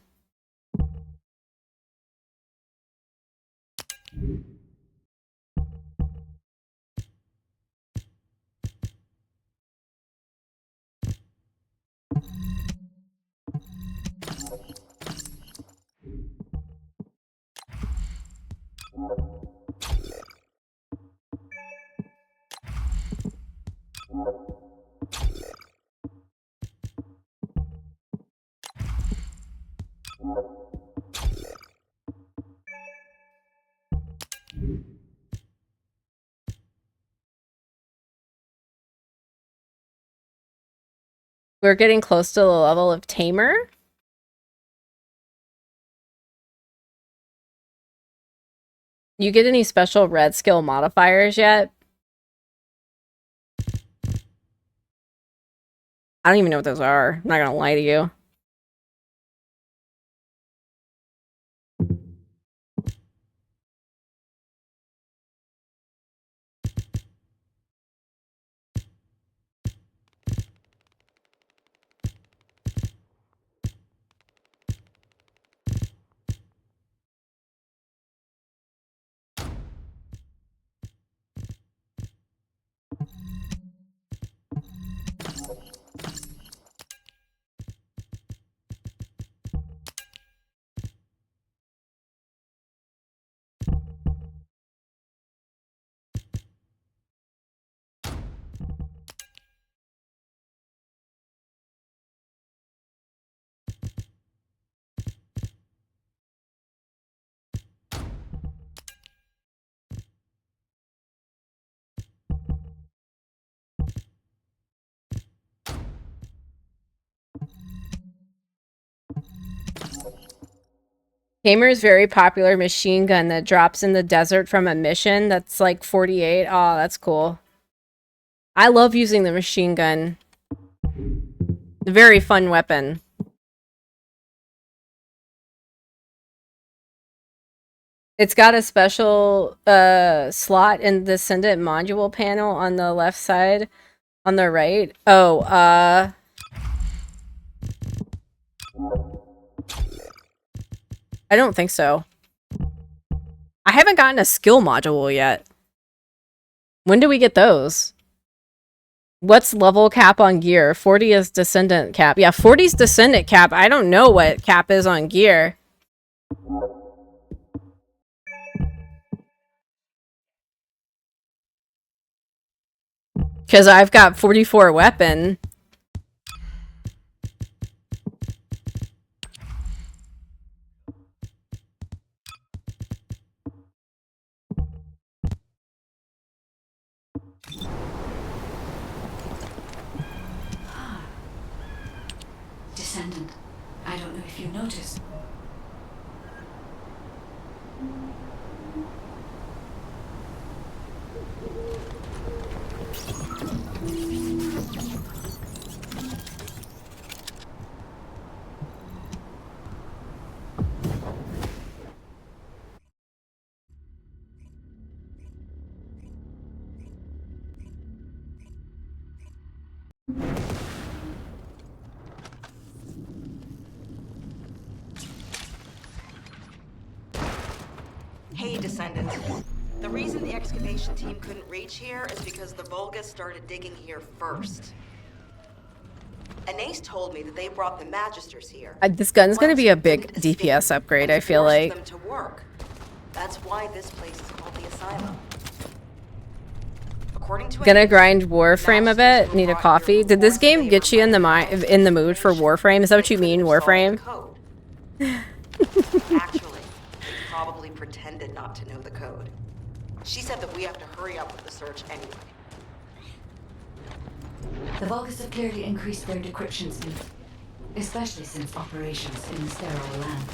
We're getting close to the level of Tamer. You get any special red skill modifiers yet? I don't even know what those are. I'm not gonna lie to you. Tamer's very popular machine gun that drops in the desert from a mission that's like 48. Oh, that's cool. I love using the machine gun. Very fun weapon. It's got a special slot in the Ascendant module panel on the left side. On the right. Oh, I don't think so. I haven't gotten a skill module yet. When do we get those? What's level cap on gear? 40 is Descendant cap. Yeah, 40 is Descendant cap. I don't know what cap is on gear. Because I've got 44 weapon. Descendant, I don't know if you noticed. Hey, Descendant. The reason the excavation team couldn't reach here is because the Volga started digging here first. Anais told me that they brought the Magisters here. This gun's gonna be a big DPS upgrade, I feel like. Them to work. That's why this place is called the Asylum. According to Gonna grind Warframe a bit. Need a coffee. Did this game get you in the mood for Warframe? Is that what you mean, Warframe? Actually, probably pretended not to know the code. She said that we have to hurry up with the search anyway. The Vulgus have clearly increased their decryption speed, especially since operations in the sterile land.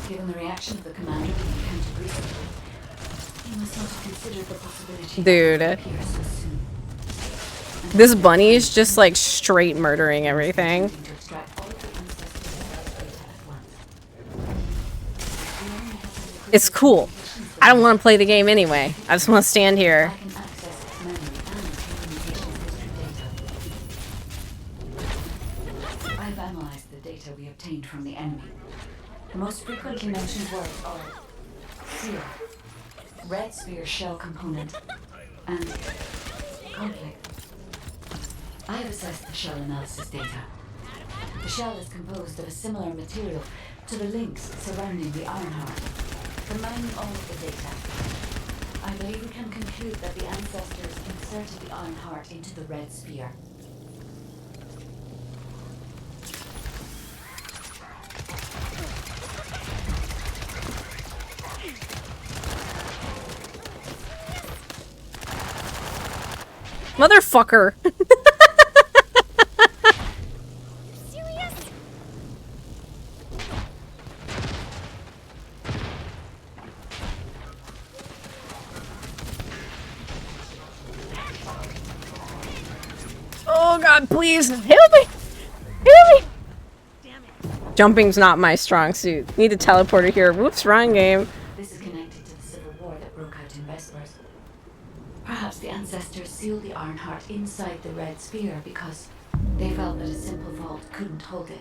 Given the reaction of the commander we encountered recently, he must not have considered the possibility Dude. of appear so soon. This bunny is just like straight murdering everything. To extract all of the ancestors' data at once. It's cool. I don't want to play the game anyway. I just want to stand here. I can access its memory and communications history data. I've analyzed the data we obtained from the enemy. The most frequently mentioned words are Seer, Red Sphere shell component, and conflict. I have assessed the shell analysis data. The shell is composed of a similar material to the links surrounding the Ironheart. Combining all of the data, I believe we can conclude that the ancestors inserted the Ironheart into the Red Sphere. Motherfucker. God, please help me! Help me! Jumping's not my strong suit. Need a teleporter here. Whoops, wrong game. This is connected to the civil war that broke out in Westeros. Perhaps the ancestors sealed the Ironheart inside the Red Sphere because they felt that a simple vault couldn't hold it.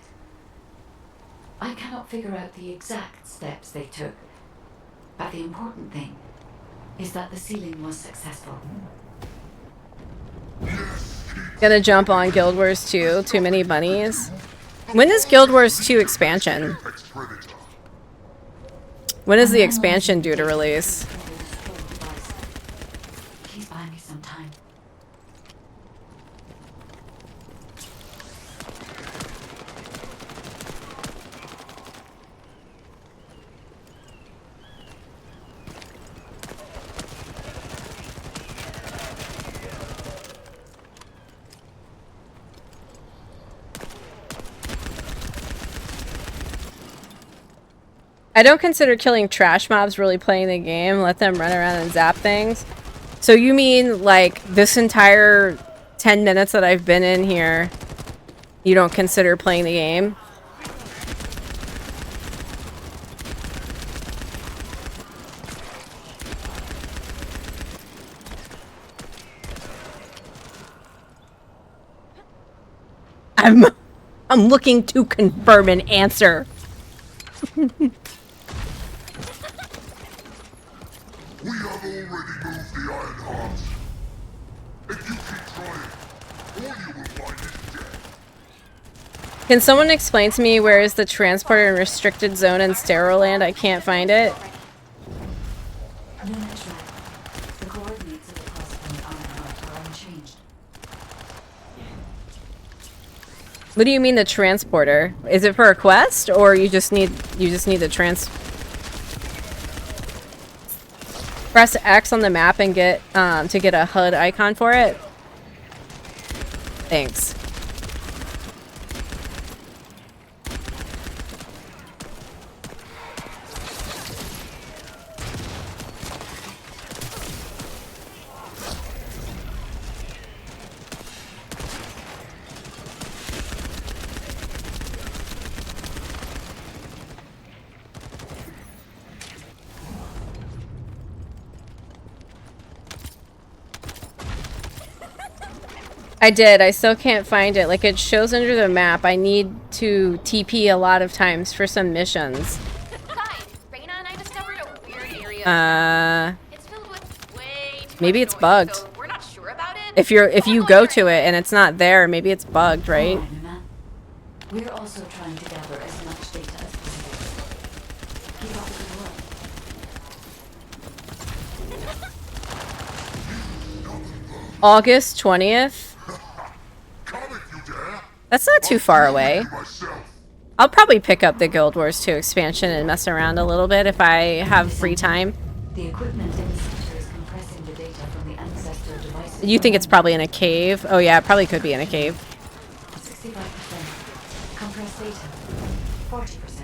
I cannot figure out the exact steps they took, but the important thing is that the sealing was successful. Gonna jump on Guild Wars 2. Too many bunnies. When is Guild Wars 2 expansion? When is the expansion due to release? Please buy me some time. I don't consider killing trash mobs really playing the game. Let them run around and zap things. So you mean, like, this entire 10 minutes that I've been in here, you don't consider playing the game? I'm looking to confirm an answer. We have already moved the Ironheart. If you keep trying, all you will find is death. Can someone explain to me where is the transporter and restricted zone in Steroland? I can't find it. Luna track. The coordinates of the possible Ironheart are unchanged. What do you mean the transporter? Is it for a quest, or you just need the press X on the map and get to get a HUD icon for it? Thanks. I did. I still can't find it. Like, it shows under the map. I need to TP a lot of times for some missions. Reyna and I discovered a weird area. It's filled with way too maybe much it's noise, bugged. so we're not sure about it. If you go to it and it's not there, maybe it's bugged, right? Luna. We're also trying to gather as much data as possible. Keep up the good work. August 20th. That's not too far away. I'll probably pick up the Guild Wars 2 expansion and mess around a little bit if I have free time. The equipment in the center is compressing the data from the ancestor devices. You think it's probably in a cave? Oh yeah, it probably could be in a cave. 65%. Compressed data. 40%.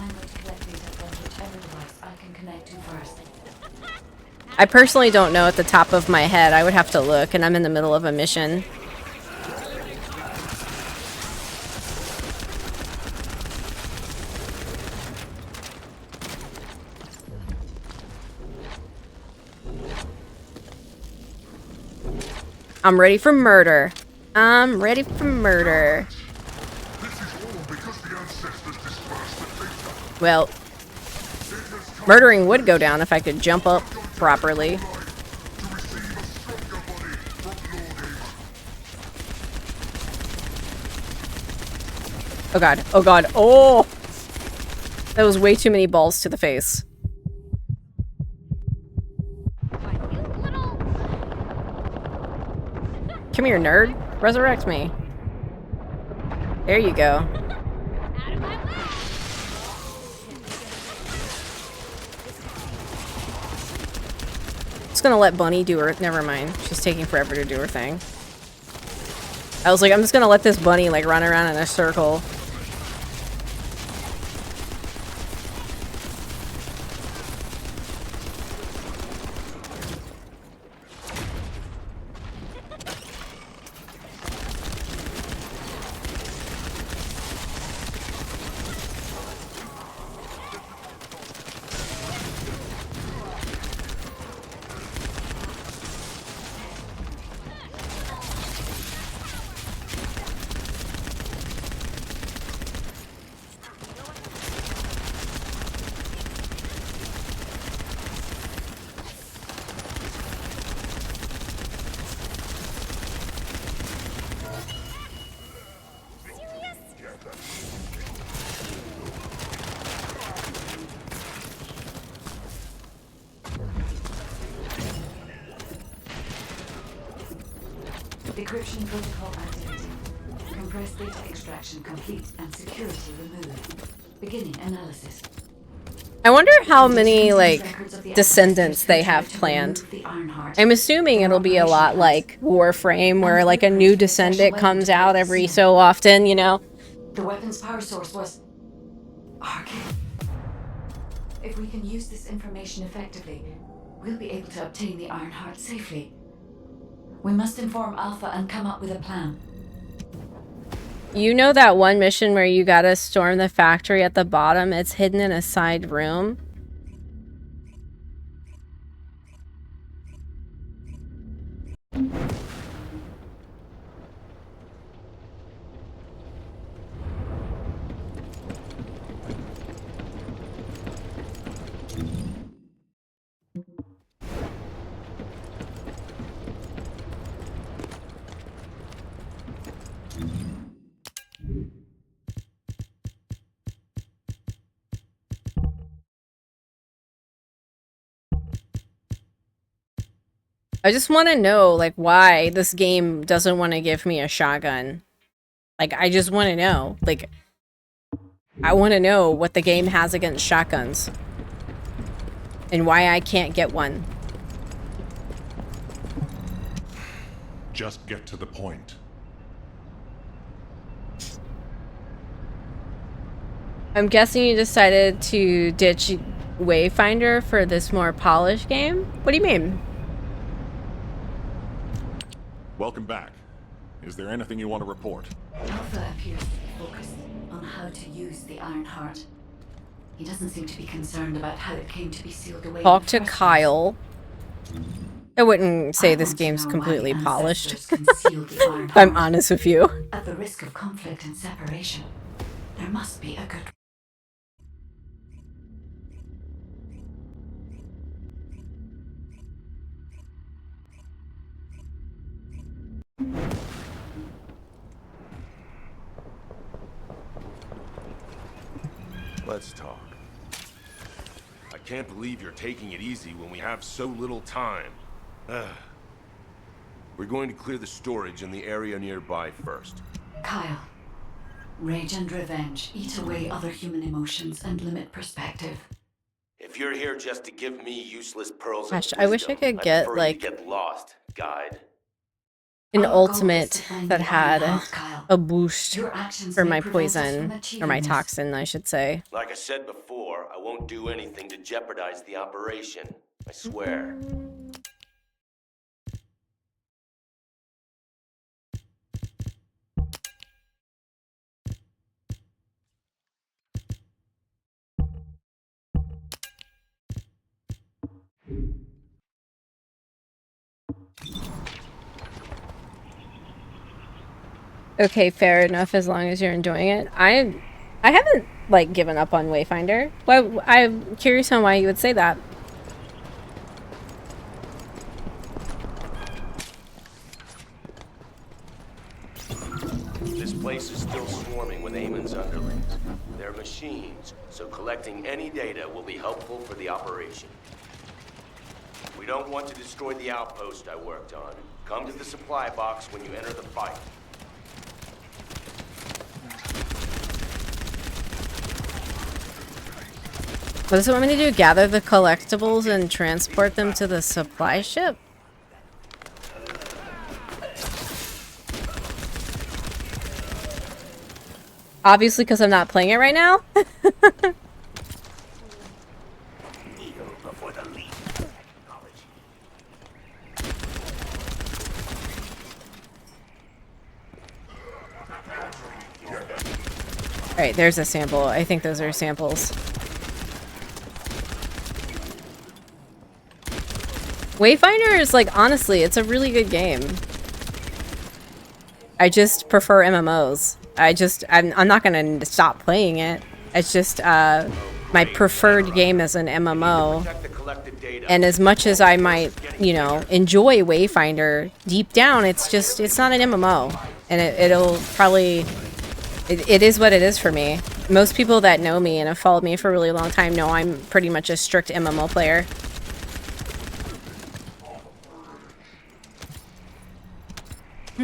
I'm going to collect data from whichever device I can connect to first. I personally don't know at the top of my head. I would have to look, and I'm in the middle of a mission. I'm ready for murder. I'm ready for murder. Well, murdering would go down if I could jump up properly. Oh god, oh god, oh! That was way too many balls to the face. Come here, nerd. Resurrect me. There you go. Just gonna let Bunny do her. Never mind. She's taking forever to do her thing. I was like, I'm just gonna let this bunny like run around in a circle. Encryption protocol activated. Compressed data extraction complete and security removed. Beginning analysis. I wonder how many, like, descendants they have planned. I'm assuming it'll be a lot like Warframe, where, like, a new descendant comes out every so often, you know? The weapon's power source was... Arcane. If we can use this information effectively, we'll be able to obtain the Ironheart safely. We must inform Alpha and come up with a plan. You know that one mission where you gotta storm the factory at the bottom? It's hidden in a side room. I just want to know, like, why this game doesn't want to give me a shotgun. Like, I just want to know. Like, I want to know what the game has against shotguns. And why I can't get one. Just get to the point. I'm guessing you decided to ditch Wayfinder for this more polished game? What do you mean? Welcome back. Is there anything you want to report? Alpha appears to be focused on how to use the Ironheart. He doesn't seem to be concerned about how it came to be sealed away. Talk to Kyle. I wouldn't say this game's completely polished. If I'm honest with you. At the risk of conflict and separation, there must be a good... Let's talk. I can't believe you're taking it easy when we have so little time. We're going to clear the storage in the area nearby first. Kyle, rage and revenge eat away other human emotions and limit perspective. If you're here just to give me useless pearls Gosh, of I wish I wisdom, could I'd get, prefer you like, get lost, guide. an ultimate that had a boost for my poison, or my toxin, I should say. Like I said before, I won't do anything to jeopardize the operation. I swear. Okay, fair enough, as long as you're enjoying it. I haven't, like, given up on Wayfinder. Well, I'm curious on why you would say that. This place is still swarming with Eamon's underlings. They're machines, so collecting any data will be helpful for the operation. We don't want to destroy the outpost I worked on. Come to the supply box when you enter the fight. What does it want me to do? Gather the collectibles and transport them to the supply ship? Obviously, because I'm not playing it right now. Alright, there's a sample. I think those are samples. Wayfinder is, like, honestly, it's a really good game. I just prefer MMOs. I'm not gonna stop playing it. It's just, my preferred game as an MMO. And as much as I might, you know, enjoy Wayfinder, deep down, it's not an MMO. And it'll probably... It is what it is for me. Most people that know me and have followed me for a really long time know I'm pretty much a strict MMO player. I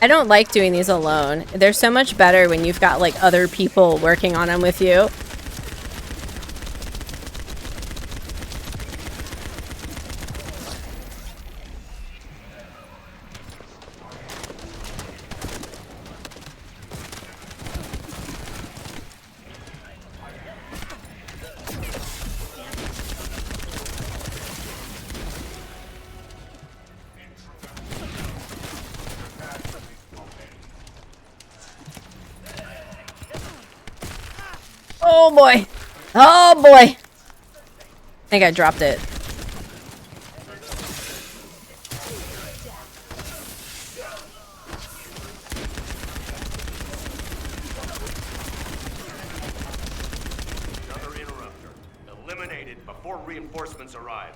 don't like doing these alone. They're so much better when you've got like other people working on them with you. Oh boy. Oh boy. I think I dropped it. Another interrupter. Eliminate it before reinforcements arrive.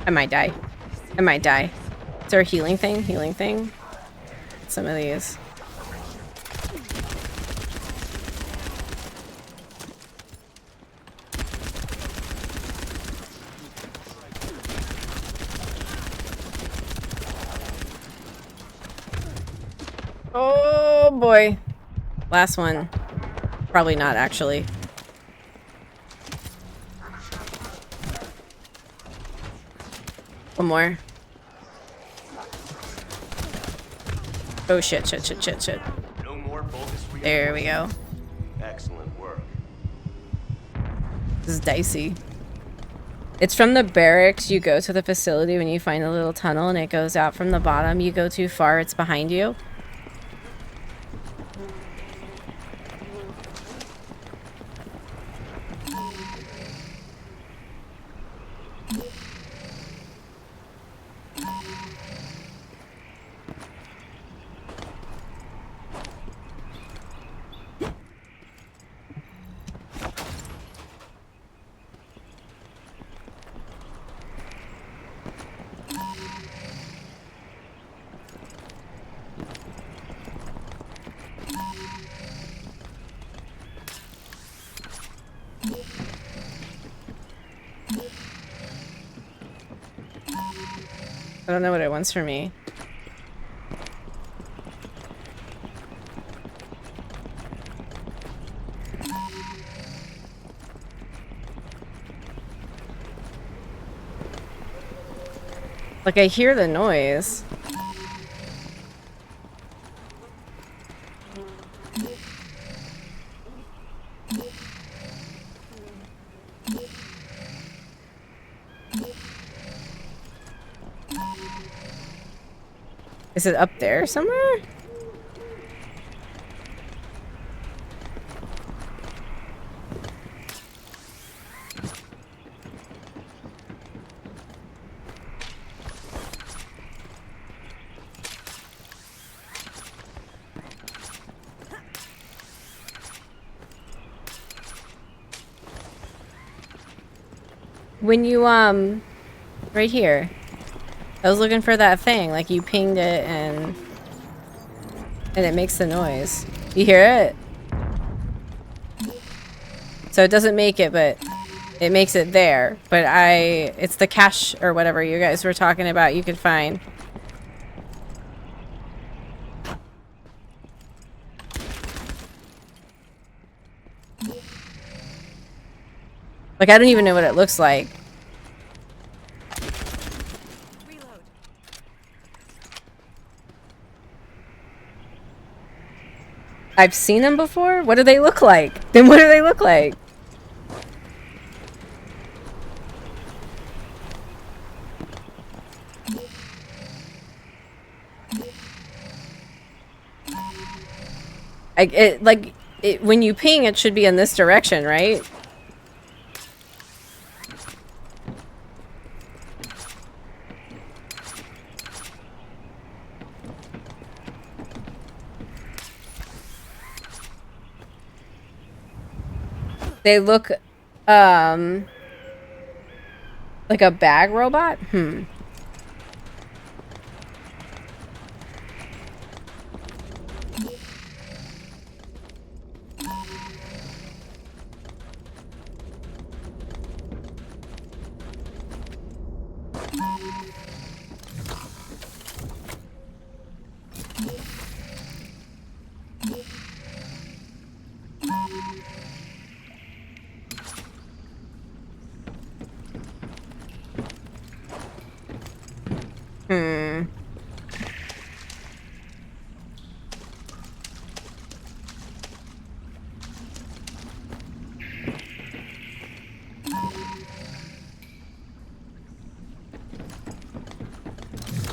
I might die. I might die. Is there a healing thing? Healing thing? Some of these. Oh boy. Last one. Probably not actually. One more. Oh shit, shit, shit, shit, shit. No more bogus There we go. Excellent work. This is dicey. It's from the barracks. You go to the facility when you find a little tunnel and it goes out from the bottom. You go too far, it's behind you. I don't know what it wants from me. Like, I hear the noise. Is it up there somewhere? When you, right here. I was looking for that thing, like you pinged it and it makes the noise. You hear it? So it doesn't make it, but it makes it there. But it's the cache or whatever you guys were talking about you could find. Like, I don't even know what it looks like. I've seen them before? What do they look like? Then what do they look like? when you ping, it should be in this direction, right? They look, like a bag robot?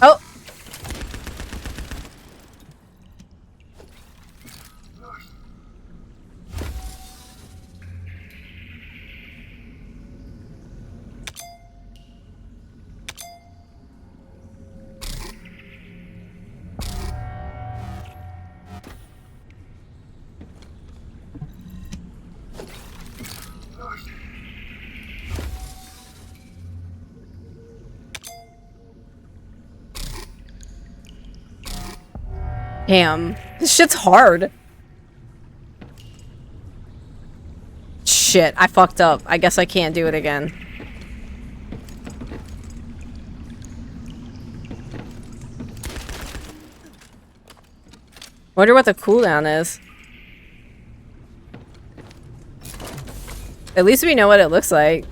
Oh! Damn. This shit's hard. Shit, I fucked up. I guess I can't do it again. Wonder what the cooldown is. At least we know what it looks like.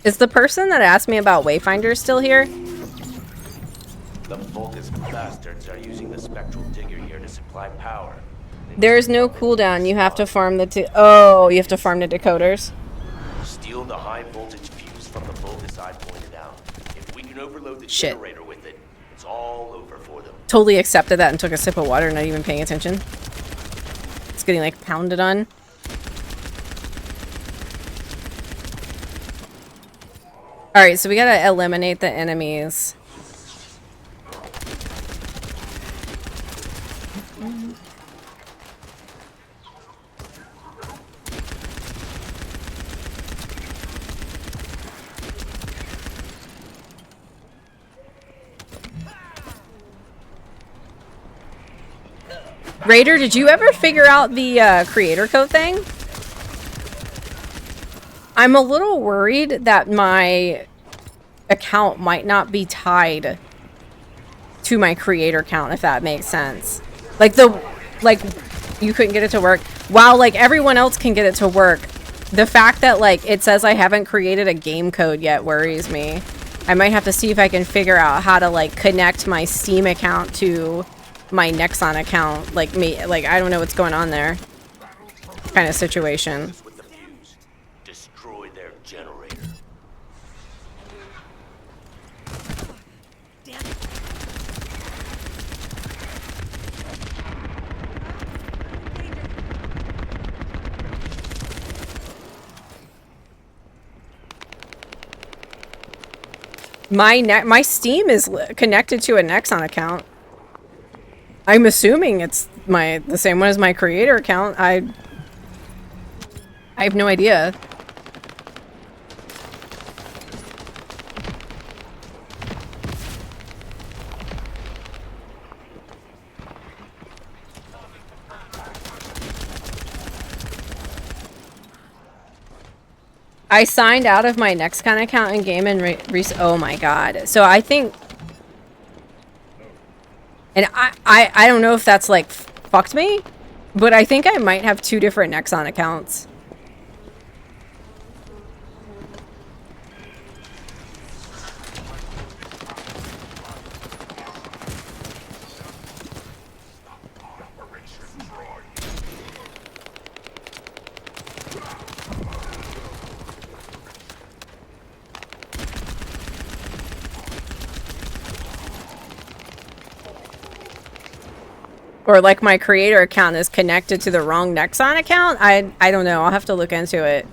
Is the person that asked me about Wayfinder still here? The Vulgus bastards are using the spectral digger here to supply power. There is no cooldown. You have to farm the oh, you have to farm the decoders. Steal the high voltage fuse from the Vulgus I pointed out. If we can overload the Shit. generator with it, it's all over for them. Totally accepted that and took a sip of water, not even paying attention. It's getting like pounded on. Alright, so we gotta eliminate the enemies. Raider, did you ever figure out the creator code thing? I'm a little worried that my account might not be tied to my creator count, if that makes sense. Like you couldn't get it to work. While like everyone else can get it to work, the fact that like it says I haven't created a game code yet worries me. I might have to see if I can figure out how to like connect my Steam account to my Nexon account. Like I don't know what's going on there. Kind of situation. With the fuse, destroy their generator. My Steam is connected to a Nexon account. I'm assuming it's the same one as my creator account. I have no idea. I signed out of my Nexon account in game and oh my god. So I think, and I don't know if that's like fucked me, but I think I might have 2 different Nexon accounts. Or like my creator account is connected to the wrong Nexon account? I don't know. I'll have to look into it.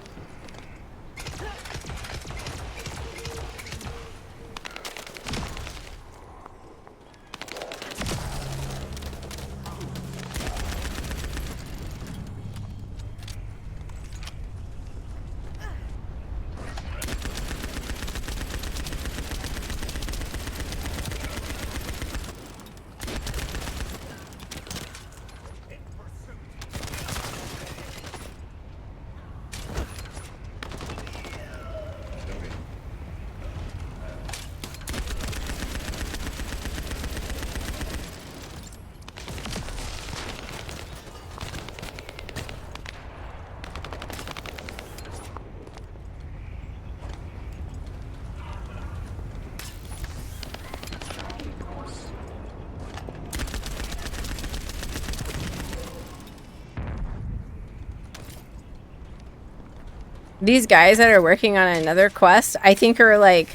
These guys that are working on another quest, I think are like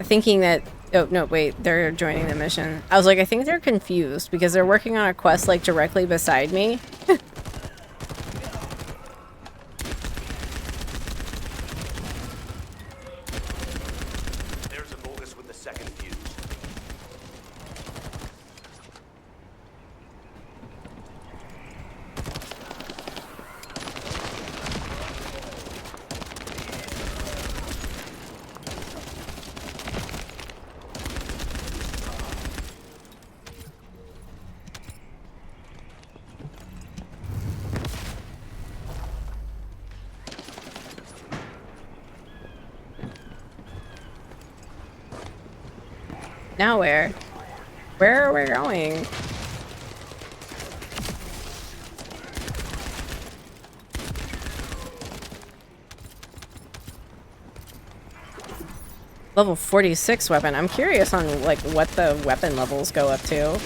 thinking that, oh no, wait, they're joining the mission. I was like, I think they're confused because they're working on a quest like directly beside me. There's a Vulgus with the second fuse. Now where? Where are we going? Level 46 weapon. I'm curious on like what the weapon levels go up to.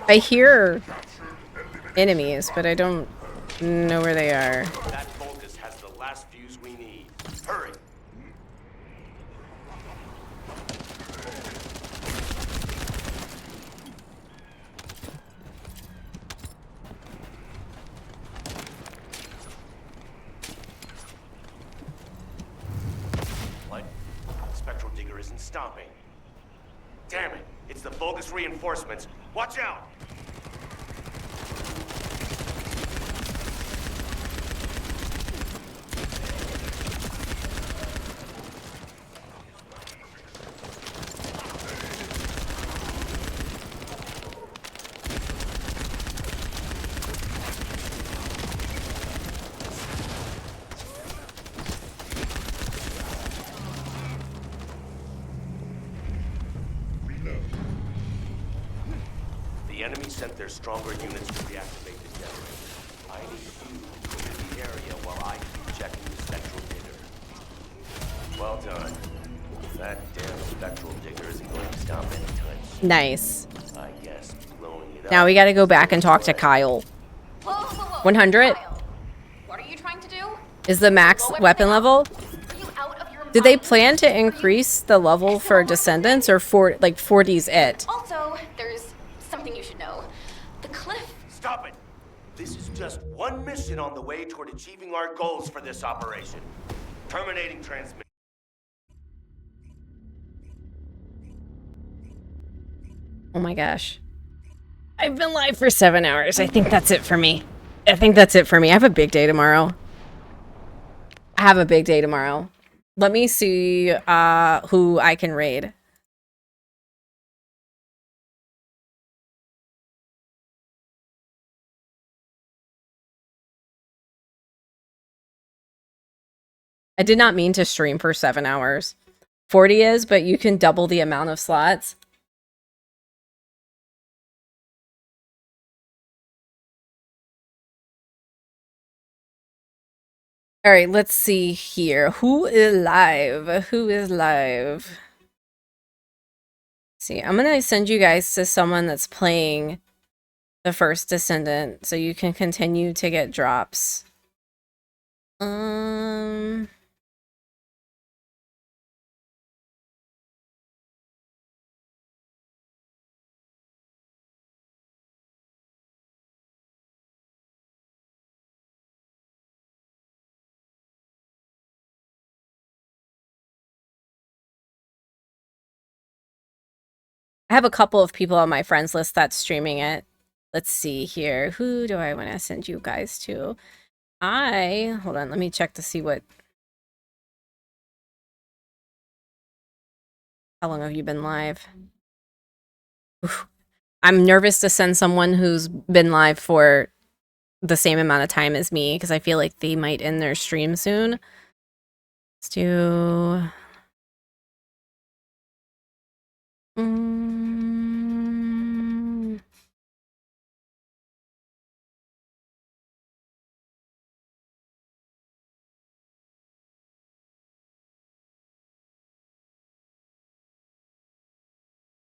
I hear enemies, but I don't know where they are. That Vulgus has the last fuse we need. Hurry! What? Spectral Digger isn't stopping. Damn it! It's the Vulgus reinforcements. Watch out! The enemy sent their stronger units to reactivate the generator. I need you to clear the area while I keep checking the Spectral Digger. Well done. That damn Spectral Digger isn't going to stop anytime soon. Nice. I guess blowing it up. Now we gotta go back and talk to Kyle. Whoa, whoa, whoa. 100 Kyle, what are you trying to do? is the max Blow weapon everything level. up? Are you out of your Did they mind? plan to increase the level for Descendants or for like 40's it? Also, there's something you should know. The cliff. Stop it! This is just one mission on the way toward achieving our goals for this operation. Terminating transmission. Oh my gosh. I've been live for 7 hours. I think that's it for me. I have a big day tomorrow. Let me see who I can raid. I did not mean to stream for 7 hours. 40 is, but you can double the amount of slots. All right, let's see here. Who is live? Who is live? See, I'm gonna send you guys to someone that's playing the first Descendant so you can continue to get drops. I have a couple of people on my friends list that's streaming it. Let's see here. Who do I want to send you guys to? Hold on, let me check to see how long have you been live? Oof. I'm nervous to send someone who's been live for the same amount of time as me because I feel like they might end their stream soon. Let's do...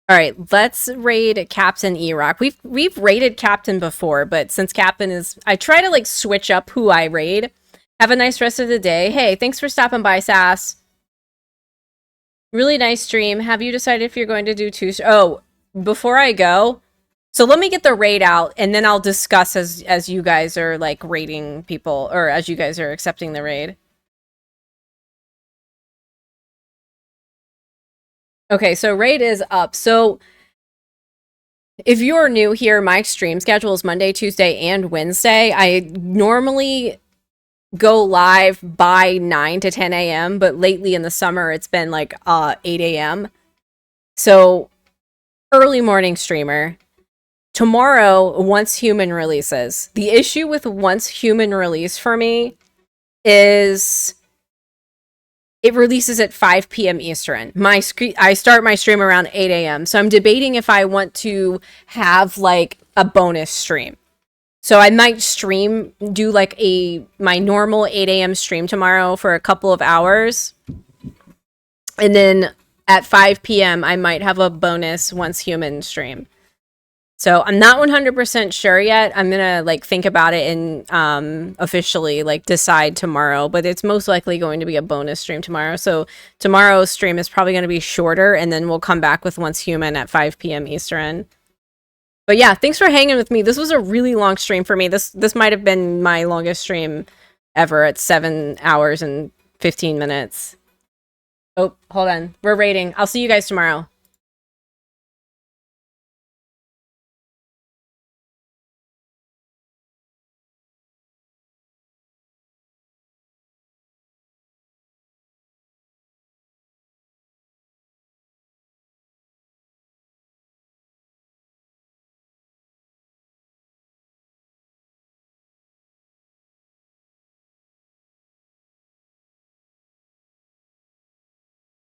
All right, let's raid Captain E-Rock. We've raided Captain before, but since Captain is... I try to, like, switch up who I raid. Have a nice rest of the day. Hey, thanks for stopping by, Sass. Really nice stream. Have you decided if you're going to do two... Oh, before I go... So let me get the raid out, and then I'll discuss as you guys are, like, raiding people, or as you guys are accepting the raid. Okay, so raid is up. So if you're new here, my stream schedule is Monday, Tuesday, and Wednesday. I normally go live by 9 to 10 a.m., but lately in the summer, it's been like 8 a.m. So early morning streamer. Tomorrow, Once Human releases. The issue with Once Human release for me is it releases at 5 p.m. Eastern. I start my stream around 8 a.m. So I'm debating if I want to have like a bonus stream. So I might do like my normal 8 a.m. stream tomorrow for a couple of hours. And then at 5 p.m. I might have a bonus Once Human stream. So I'm not 100% sure yet. I'm gonna like think about it and officially like decide tomorrow, but it's most likely going to be a bonus stream tomorrow. So tomorrow's stream is probably going to be shorter, and then we'll come back with Once Human at 5 p.m. Eastern. But yeah, thanks for hanging with me. This was a really long stream for me. This might have been my longest stream ever at 7 hours and 15 minutes. Oh, hold on. We're raiding. I'll see you guys tomorrow.